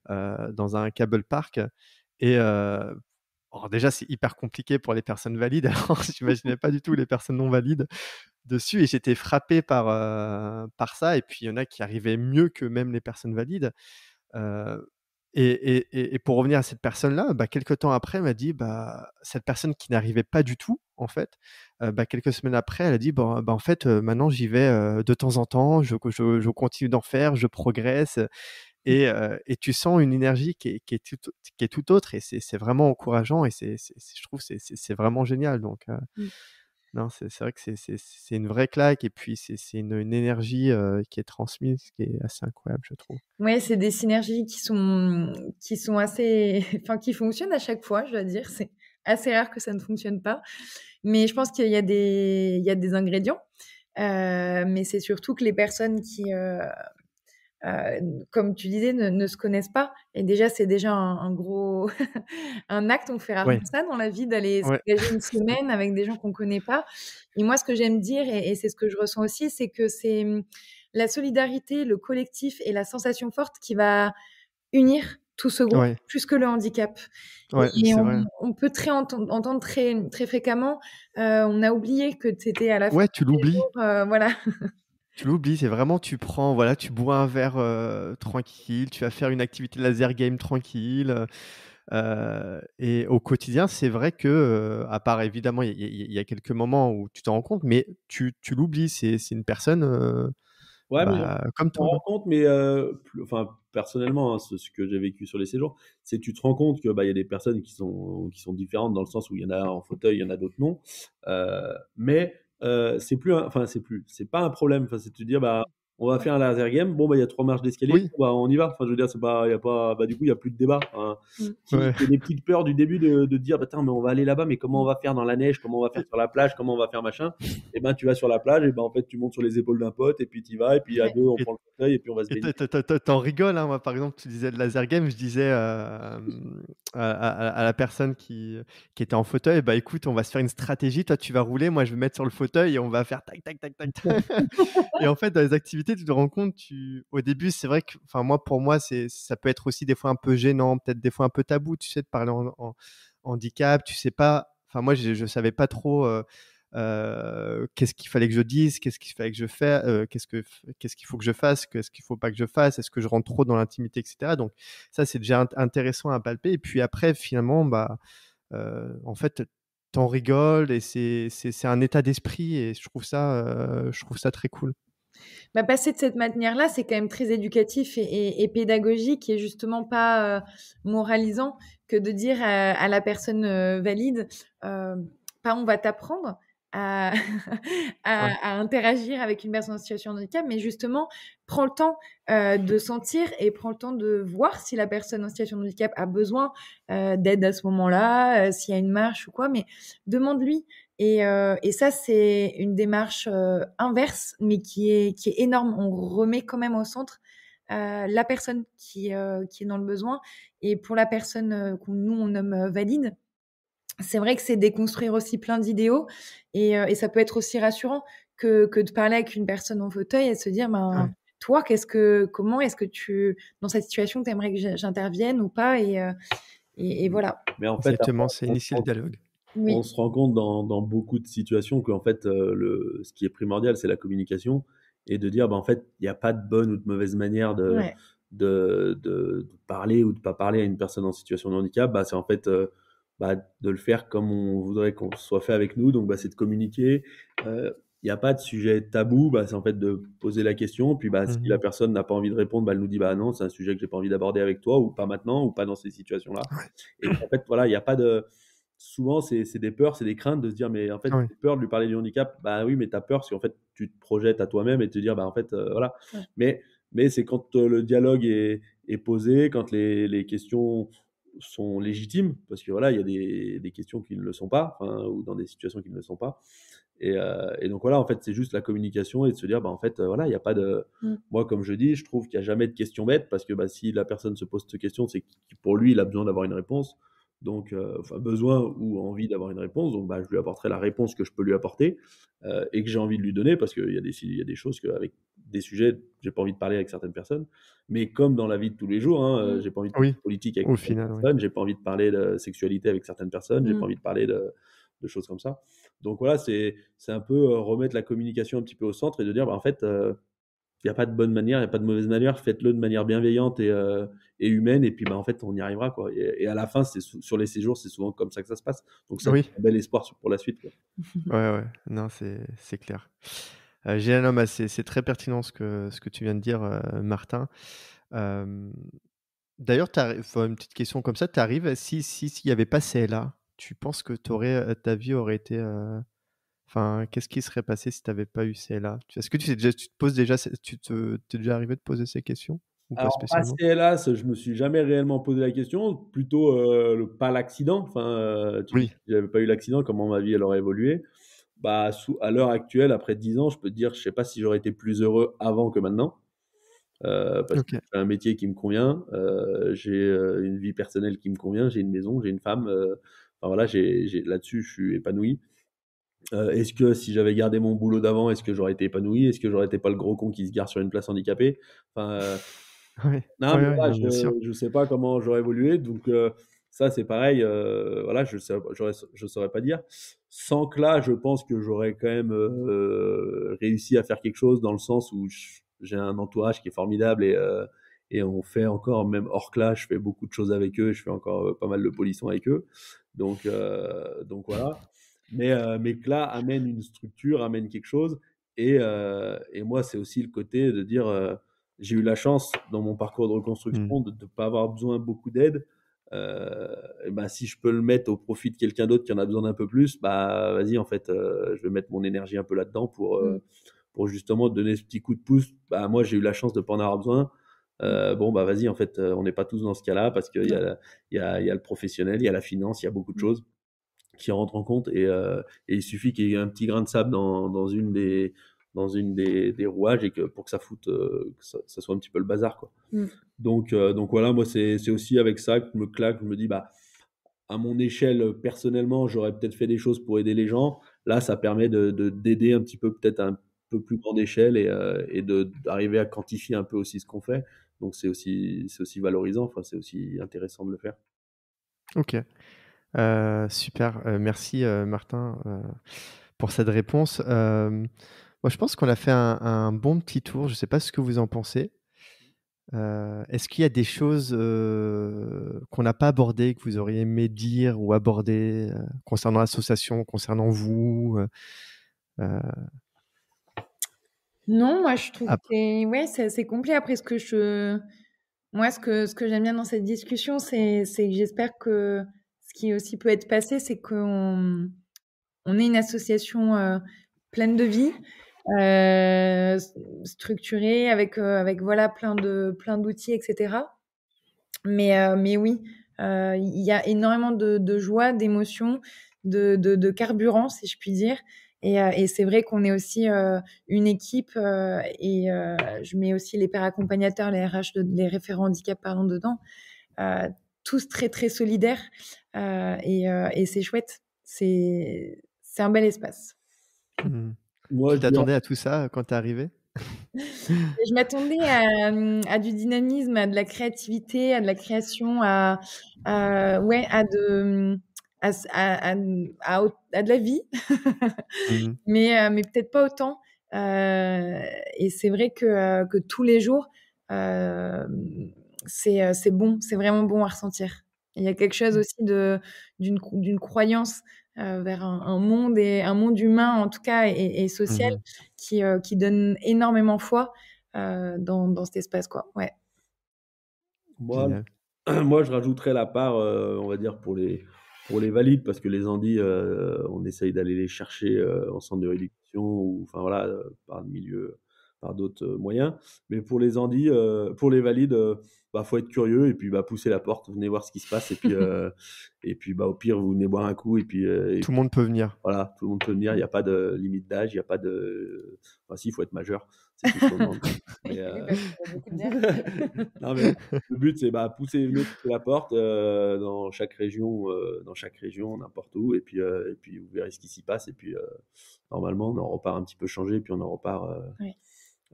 dans un cable park. Et alors déjà, c'est hyper compliqué pour les personnes valides. Alors, j'imaginais pas du tout les personnes non valides dessus et j'étais frappé par ça. Et puis, il y en a qui arrivaient mieux que même les personnes valides. Et pour revenir à cette personne-là, quelques temps après, elle m'a dit, cette personne qui n'arrivait pas du tout, en fait, quelques semaines après, elle a dit, en fait, maintenant, j'y vais de temps en temps, je continue d'en faire, je progresse. Et tu sens une énergie qui est tout autre et c'est vraiment encourageant et je trouve que c'est vraiment génial. Donc, non, c'est vrai que c'est une vraie claque et puis c'est une énergie qui est transmise qui est assez incroyable, je trouve. Ouais, c'est des synergies qui sont assez, enfin, qui fonctionnent à chaque fois, je dois dire. C'est assez rare que ça ne fonctionne pas. Mais je pense qu'il y a des ingrédients. Mais c'est surtout que les personnes qui, comme tu disais, ne se connaissent pas. Et déjà, c'est déjà un gros un acte. On fait rarement Ouais. ça dans la vie, d'aller Ouais. s'engager une semaine avec des gens qu'on connaît pas. Et moi, ce que j'aime dire, et c'est ce que je ressens aussi, c'est que c'est la solidarité, le collectif et la sensation forte qui va unir tout ce groupe, Ouais. plus que le handicap. Ouais, Et c'est vrai. on peut entendre très, très fréquemment, on a oublié que c'était à la fin Ouais, tu des l'oublies. jours, voilà. Tu l'oublies, c'est vraiment tu prends, voilà, tu bois un verre tranquille, tu vas faire une activité laser game tranquille. Et au quotidien, c'est vrai que, à part évidemment, il y a quelques moments où tu t'en rends compte, mais tu l'oublies. C'est une personne Ouais, mais comme tu t'en toi, rends quoi. compte, mais enfin, personnellement, hein, ce que j'ai vécu sur les séjours, c'est que tu te rends compte que bah, il y a des personnes qui sont différentes dans le sens où il y en a en fauteuil, il y en a d'autres non. Mais c'est pas un problème. Enfin, c'est de te dire, bah, on va faire un laser game. Bon, bah, il y a 3 marches d'escalier. Oui, Bon, bah, on y va. Enfin, je veux dire, c'est pas, il y a pas, bah, du coup, il y a plus de débat. Enfin, Mm. il ouais. y a des petites peurs du début de dire, bah, attends, mais on va aller là-bas, mais comment on va faire dans la neige, comment on va faire sur la plage, comment on va faire machin. Et ben, tu vas sur la plage, et ben, en fait, tu montes sur les épaules d'un pote, et puis tu y vas, et puis à Ouais. deux, on Et prend le fauteuil, et puis on va se Et baigner. t'en rigoles, hein. Moi, par exemple, tu disais le laser game, je disais à la personne qui était en fauteuil, bah écoute, on va se faire une stratégie. Toi, tu vas rouler, moi, je vais me mettre sur le fauteuil et on va faire tac, tac, tac, tac, tac. Et en fait, dans les activités, tu te rends compte, au début, c'est vrai que, enfin, moi, pour moi, ça peut être aussi des fois un peu gênant, peut-être des fois un peu tabou, tu sais, de parler en handicap. Tu sais pas, enfin, moi, je savais pas trop. Qu'est-ce qu'il fallait que je dise, qu'est-ce qu'il fallait que je fasse, qu'est-ce qu'il faut que je fasse, qu'est-ce qu'il faut pas que je fasse, est-ce que je rentre trop dans l'intimité, etc. Donc ça, c'est déjà intéressant à palper. Et puis après, finalement, bah, en fait, t'en rigoles et c'est un état d'esprit et je trouve ça très cool. Bah, passer de cette manière-là, c'est quand même très éducatif et pédagogique et justement pas moralisant que de dire à la personne valide, pas on va t'apprendre à, Ouais. à interagir avec une personne en situation de handicap, mais justement, prends le temps de sentir et prends le temps de voir si la personne en situation de handicap a besoin d'aide à ce moment-là, s'il y a une marche ou quoi, mais demande-lui. Et ça, c'est une démarche inverse, mais qui est énorme. On remet quand même au centre la personne qui est dans le besoin. Et pour la personne que nous, on nomme valide, c'est vrai que c'est déconstruire aussi plein d'idéaux. Et ça peut être aussi rassurant que de parler avec une personne en fauteuil et de se dire, ben, Ouais. toi, comment est-ce que dans cette situation, tu aimerais que j'intervienne ou pas et voilà. Mais en fait, après, Exactement, c'est initier le dialogue. on Oui. se rend compte dans beaucoup de situations qu'en fait, ce qui est primordial, c'est la communication et de dire, bah, en fait, il n'y a pas de bonne ou de mauvaise manière Ouais. de parler ou de pas parler à une personne en situation de handicap. Bah, c'est en fait bah, de le faire comme on voudrait qu'on soit fait avec nous. Donc, bah, c'est de communiquer. Il n'y a pas de sujet tabou. Bah, c'est en fait de poser la question. Puis, bah, si la Mhm. personne n'a pas envie de répondre, bah, elle nous dit, bah non, c'est un sujet que j'ai pas envie d'aborder avec toi ou pas maintenant ou pas dans ces situations-là. Ouais. Et en fait, voilà, il n'y a pas de souvent, c'est des peurs, c'est des craintes de se dire, mais en fait, Ouais. j'ai peur de lui parler du handicap. Bah oui, mais tu as peur parce qu'en fait, tu te projettes à toi-même et te dire, bah en fait, voilà. Ouais. Mais c'est quand le dialogue est posé, quand les questions sont légitimes, parce que voilà, il y a des questions qui ne le sont pas, enfin, ou dans des situations qui ne le sont pas. Et donc voilà, en fait, c'est juste la communication et de se dire, bah en fait, voilà, il n'y a pas de. Mm. Moi, comme je dis, je trouve qu'il n'y a jamais de questions bêtes parce que bah, si la personne se pose cette question, c'est que pour lui, il a besoin d'avoir une réponse. Donc, enfin, besoin ou envie d'avoir une réponse. Donc, bah, je lui apporterai la réponse que je peux lui apporter et que j'ai envie de lui donner parce qu'il y a des choses qu'avec des sujets, j'ai pas envie de parler avec certaines personnes. Mais comme dans la vie de tous les jours, hein, Mm. j'ai pas envie de parler Oui, de politique avec au certaines final, oui. personnes, j'ai pas envie de parler de sexualité avec certaines personnes, j'ai pas Mm. envie de parler de choses comme ça. Donc voilà, c'est un peu remettre la communication un petit peu au centre et de dire, bah, en fait, il n'y a pas de bonne manière, il n'y a pas de mauvaise manière, faites-le de manière bienveillante et humaine, et puis bah, en fait, on y arrivera. Quoi. Et à la fin, sur les séjours, c'est souvent comme ça que ça se passe. Donc ça, Oui, c'est un bel espoir pour la suite. Quoi. ouais, ouais. Non, c'est clair. Génial, non, bah, c'est très pertinent ce que tu viens de dire, Martin. Hem, D'ailleurs, enfin, une petite question comme ça, tu arrives s'il y avait pas CLA, tu penses que ta vie aurait été, enfin, qu'est-ce qui serait passé si tu avais pas eu CLA? Est-ce que tu te poses déjà t'es déjà arrivé de poser ces questions ou pas Alors, pas spécialement? CLAS, je me suis jamais réellement posé la question, plutôt pas l'accident. Enfin, Oui, si j'avais pas eu l'accident, comment ma vie elle aurait évolué? Bah, à l'heure actuelle, après 10 ans, je peux te dire, je sais pas si j'aurais été plus heureux avant que maintenant. Parce que OK. j'ai un métier qui me convient, j'ai une vie personnelle qui me convient, j'ai une maison, j'ai une femme, enfin voilà, là-dessus, je suis épanoui. Est-ce que si j'avais gardé mon boulot d'avant, est-ce que j'aurais été épanoui? Est-ce que j'aurais été pas le gros con qui se gare sur une place handicapée? Enfin, Ouais, non, ouais, mais ouais, voilà, non, bien sûr. je sais pas comment j'aurais évolué, donc ça, c'est pareil, voilà, je saurais pas dire. Sans que là, je pense que j'aurais quand même réussi à faire quelque chose dans le sens où j'ai un entourage qui est formidable et on fait encore, même hors classe, je fais beaucoup de choses avec eux, je fais encore pas mal de polissons avec eux. Donc voilà. Mais que là, amène une structure, amène quelque chose. Et moi, c'est aussi le côté de dire, j'ai eu la chance dans mon parcours de reconstruction de ne pas avoir besoin beaucoup d'aide. Et ben, si je peux le mettre au profit de quelqu'un d'autre qui en a besoin d'un peu plus, bah vas-y, en fait, je vais mettre mon énergie un peu là-dedans pour justement donner ce petit coup de pouce. Bah, moi, j'ai eu la chance de ne pas en avoir besoin. Bon, bah vas-y, en fait, on n'est pas tous dans ce cas-là parce qu'il y a le professionnel, il y a la finance, il y a beaucoup de choses qui rentrent en compte. Et il suffit qu'il y ait un petit grain de sable dans une des rouages et pour que ça foute, que ça soit un petit peu le bazar, quoi. Donc voilà, moi, c'est aussi avec ça que je me claque. Je me dis, bah, à mon échelle, personnellement, j'aurais peut-être fait des choses pour aider les gens. Là, ça permet d'aider un petit peu, peut-être à un peu plus grande échelle et d'arriver à quantifier un peu aussi ce qu'on fait. Donc, c'est aussi valorisant. Enfin, c'est aussi intéressant de le faire. Ok, super. Merci Martin pour cette réponse. Moi, je pense qu'on a fait un bon petit tour. Je ne sais pas ce que vous en pensez. Est-ce qu'il y a des choses qu'on n'a pas abordées, que vous auriez aimé dire ou aborder concernant l'association, concernant vous Non, moi je trouve que c'est assez complet. Après, ce que j'aime bien dans cette discussion, c'est que j'espère que ce qui aussi peut être passé, c'est qu'on est une association pleine de vie, structurée avec voilà plein d'outils, etc. Mais oui, il y a énormément de joie, d'émotion, de carburant, si je puis dire. Et c'est vrai qu'on est aussi une équipe je mets aussi les pairs accompagnateurs, les RH, les référents handicap dedans, tous très très solidaires et c'est chouette. C'est un bel espace. Moi, tu t'attendais à tout ça quand tu es arrivé? Je m'attendais à du dynamisme, à de la créativité, à de la création, à de la vie, mais peut-être pas autant. Et c'est vrai que tous les jours, c'est bon, c'est vraiment bon à ressentir. Il y a quelque chose aussi d'une croyance vers un monde humain en tout cas et social qui donne énormément foi dans cet espace, quoi. Ouais. Moi, je rajouterais la part, on va dire, pour les valides, parce que les handis, on essaye d'aller les chercher en centre de rééducation ou enfin voilà, par d'autres moyens. Mais pour les handis, pour les valides, faut être curieux et puis pousser la porte, venez voir ce qui se passe et puis au pire vous venez boire un coup et puis tout le monde peut venir. Voilà, tout le monde peut venir. Il n'y a pas de limite d'âge, il n'y a pas de. Enfin, si, il faut être majeur. C'est tout ce qu'on demande. Non, mais le but, c'est pousser la porte dans chaque région, n'importe où, et puis vous verrez ce qui s'y passe. Et puis, normalement, on en repart un petit peu changé, et puis on en repart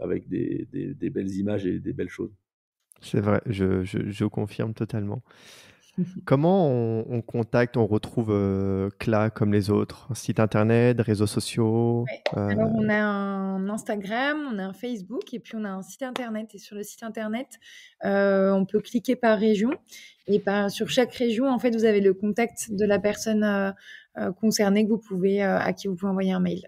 avec des belles images et des belles choses. C'est vrai, je confirme totalement. Comment on contacte, on retrouve CLA comme les autres? Site internet, réseaux sociaux? Alors, on a un Instagram, on a un Facebook et puis on a un site internet. Et sur le site internet, on peut cliquer par région. Et sur chaque région, en fait, vous avez le contact de la personne concernée à qui vous pouvez envoyer un mail.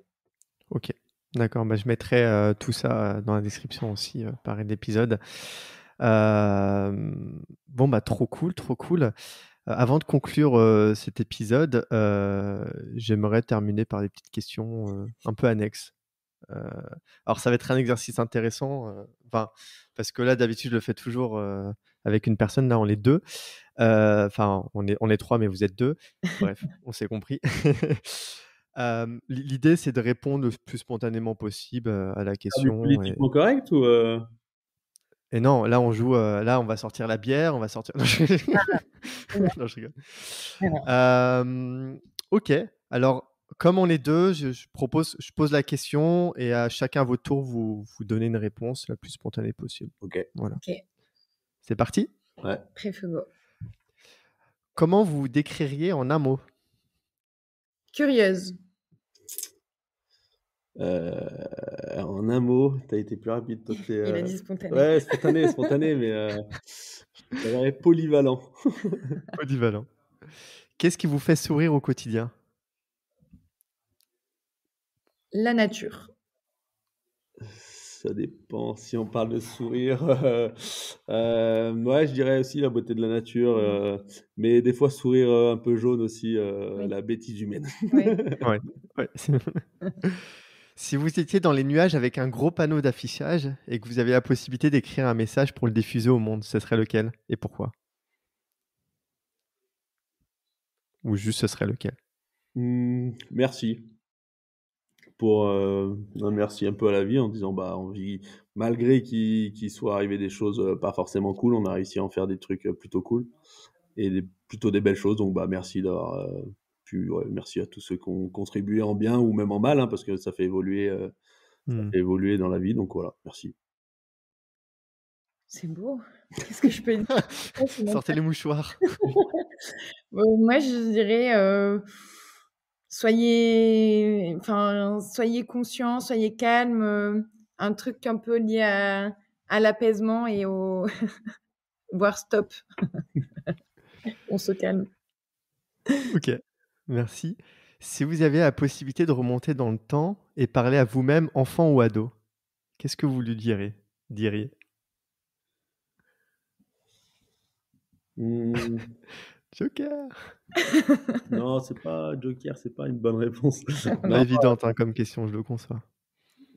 Ok, d'accord. Je mettrai tout ça dans la description aussi, par l'épisode. Trop cool. Avant de conclure cet épisode, j'aimerais terminer par des petites questions un peu annexes. Alors ça va être un exercice intéressant, parce que là d'habitude je le fais toujours avec une personne. Là on est deux, on est trois mais vous êtes deux. Bref, on s'est compris. L'idée c'est de répondre le plus spontanément possible à la question. Politiquement correct ou Et non, là on joue, là on va sortir la bière, on va sortir. Non, je rigole. Ok, alors comme on est deux, je pose la question et à chacun votre tour vous donnez une réponse la plus spontanée possible. Ok. Voilà. Ok. C'est parti? Ouais. Très fugo. Comment vous vous décririez en un mot? Curieuse. En un mot, tu as été plus rapide. Toi, Il a dit spontané. Ouais, spontané, mais je dirais polyvalent. Polyvalent. Qu'est-ce qui vous fait sourire au quotidien? La nature. Ça dépend si on parle de sourire. Ouais, je dirais aussi la beauté de la nature, mais des fois sourire, un peu jaune aussi, Oui. la bêtise humaine. Oui. Ouais, ouais. Si vous étiez dans les nuages avec un gros panneau d'affichage et que vous avez la possibilité d'écrire un message pour le diffuser au monde, ce serait lequel et pourquoi? Ou juste ce serait lequel? Merci pour, un merci un peu à la vie en disant, bah, on vit malgré qu'il soit arrivé des choses, pas forcément cool, on a réussi à en faire des trucs, plutôt cool et plutôt des belles choses donc bah, merci d'avoir, merci à tous ceux qui ont contribué en bien ou même en mal, hein, parce que ça fait Mmh. évoluer dans la vie donc voilà, merci. C'est beau. Qu'est-ce que je peux dire? Sortez les mouchoirs. Moi, je dirais, soyez conscients, soyez calmes, un truc un peu lié à l'apaisement et au voire stop, on se calme. OK, merci. Si vous aviez la possibilité de remonter dans le temps et parler à vous-même, enfant ou ado, qu'est-ce que vous lui diriez? Mmh, Joker! non, c'est pas Joker, c'est pas une bonne réponse. Pas Non, évidente, hein, comme question, je le conçois.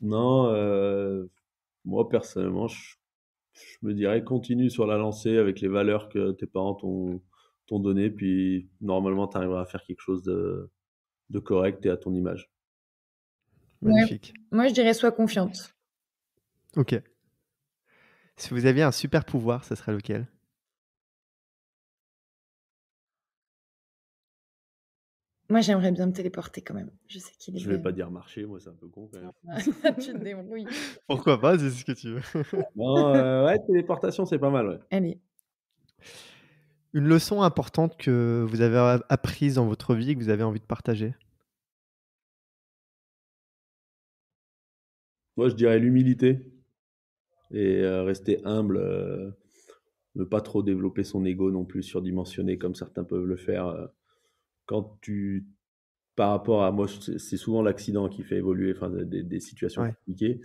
non, moi personnellement, je me dirais continue sur la lancée avec les valeurs que tes parents t'ont données, puis normalement tu arriveras à faire quelque chose de correct et à ton image. Ouais, Magnifique. moi, je dirais sois confiante. OK. Si vous aviez un super pouvoir, ce serait lequel? Moi, j'aimerais bien me téléporter quand même. Je sais qu'il est Je vais bien. pas dire marcher, moi c'est un peu con quand même. Tu te débrouilles. Pourquoi pas? Dis ce que tu veux. Non, ouais, téléportation, c'est pas mal, ouais. Allez. Une leçon importante que vous avez apprise dans votre vie, que vous avez envie de partager? Moi, je dirais l'humilité et rester humble, ne pas trop développer son ego non plus surdimensionné comme certains peuvent le faire, quand tu par rapport à moi, c'est souvent l'accident qui fait évoluer, enfin des situations Ouais. compliquées.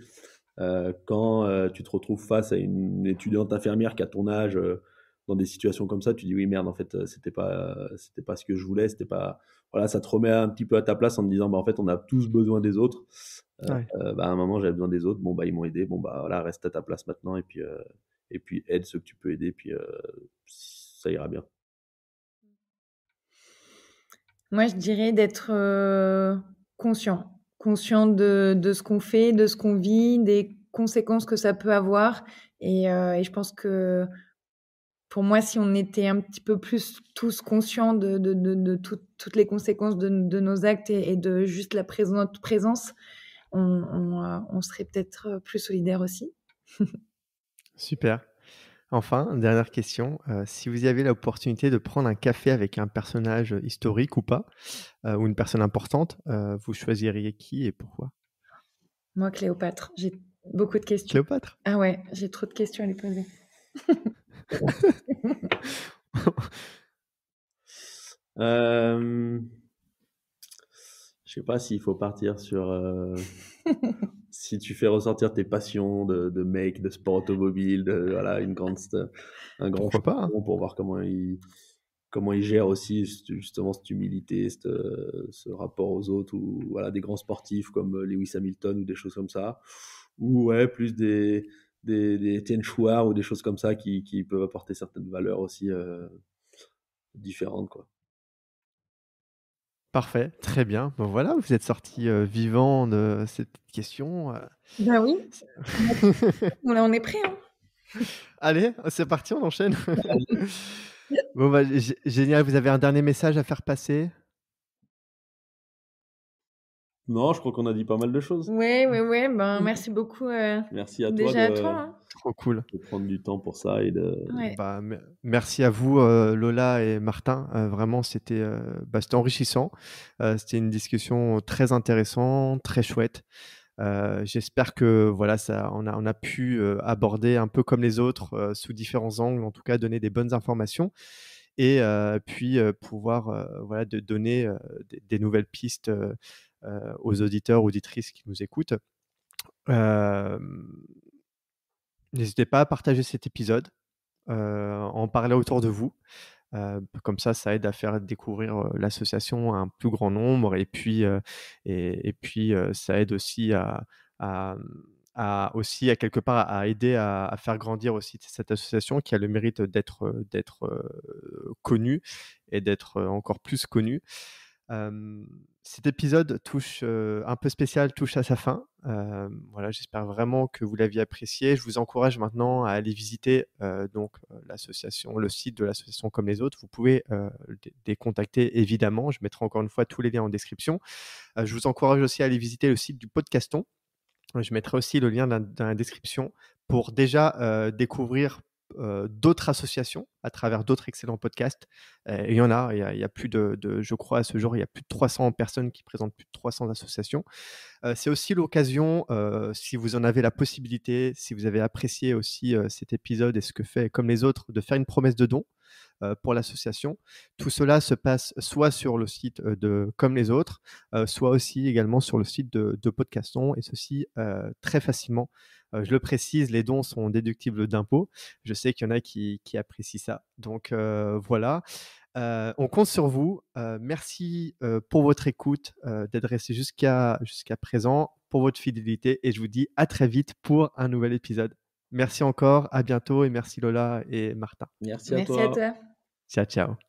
Quand, tu te retrouves face à une étudiante infirmière qui a ton âge, dans des situations comme ça, tu dis: «Oui merde en fait, c'était pas ce que je voulais, c'était pas» voilà, ça te remet un petit peu à ta place en te disant: «Bah, en fait, on a tous besoin des autres». Ouais. Bah, à un moment, j'avais besoin des autres, bon, bah, ils m'ont aidé, bon, bah, voilà, reste à ta place maintenant et puis aide ceux que tu peux aider, puis ça ira bien. Moi, je dirais d'être, conscient de ce qu'on fait, de ce qu'on vit, des conséquences que ça peut avoir et je pense que pour moi, si on était un petit peu plus tous conscients de toutes les conséquences de nos actes et de juste notre présence, on serait peut-être, plus solidaires aussi. Super. Enfin, dernière question, si vous aviez l'opportunité de prendre un café avec un personnage, historique ou pas, ou une personne importante, vous choisiriez qui et pourquoi? Moi, Cléopâtre, j'ai beaucoup de questions. Cléopâtre? Ah ouais, j'ai trop de questions à lui poser. Hem, je sais pas s'il faut partir sur, si tu fais ressortir tes passions de mec, de sport automobile, de voilà, un grand Pourquoi pas, hein? champion pour voir comment il gère aussi justement cette humilité, ce rapport aux autres ou voilà, des grands sportifs comme Lewis Hamilton ou des choses comme ça. Ou ouais, plus des Étienne Chouard ou des choses comme ça qui peuvent apporter certaines valeurs aussi différentes, quoi. Parfait, très bien. Ben voilà, vous êtes sortis, vivants de cette petite question, Bah oui, c'est on est prêts, hein. Allez, c'est parti, on enchaîne. Bon, bah, génial, vous avez un dernier message à faire passer? Non, je crois qu'on a dit pas mal de choses. Ouais, ben, merci beaucoup, Merci à toi déjà à toi, hein. Trop cool. de prendre du temps pour ça et de Ouais. Bah, merci à vous, Lola et Martin. Vraiment, c'était enrichissant. C'était une discussion très intéressante, très chouette. J'espère que voilà, on a pu, aborder un peu comme les autres, sous différents angles, en tout cas donner des bonnes informations et puis, pouvoir, voilà, de donner, des nouvelles pistes, aux auditeurs, auditrices qui nous écoutent. N'hésitez pas à partager cet épisode, en parler autour de vous. Comme ça aide à faire découvrir l'association à un plus grand nombre, et puis ça aide aussi à, aussi à quelque part à aider à faire grandir aussi cette association qui a le mérite d'être connue et d'être encore plus connue. Cet épisode un peu spécial touche à sa fin. Voilà, j'espère vraiment que vous l'aviez apprécié. Je vous encourage maintenant à aller visiter l'association, le site de l'association Comme les autres. Vous pouvez les contacter évidemment. Je mettrai encore une fois tous les liens en description. Je vous encourage aussi à aller visiter le site du Podcaston. Je mettrai aussi le lien dans la description pour déjà découvrir d'autres associations à travers d'autres excellents podcasts. Il y en a, il y a plus de, je crois à ce jour, il y a plus de 300 personnes qui présentent plus de 300 associations. C'est aussi l'occasion, si vous en avez la possibilité, si vous avez apprécié aussi cet épisode et ce que fait Comme les autres, de faire une promesse de don pour l'association. Tout cela se passe soit sur le site de Comme les autres, soit aussi également sur le site de Podcaston, et ceci très facilement. Je le précise, les dons sont déductibles d'impôts. Je sais qu'il y en a qui apprécient ça. Donc voilà. On compte sur vous. Merci pour votre écoute, d'être resté jusqu'à présent, pour votre fidélité, et je vous dis à très vite pour un nouvel épisode. Merci encore, à bientôt, et merci Lola et Martin. Merci à toi. Ciao, ciao.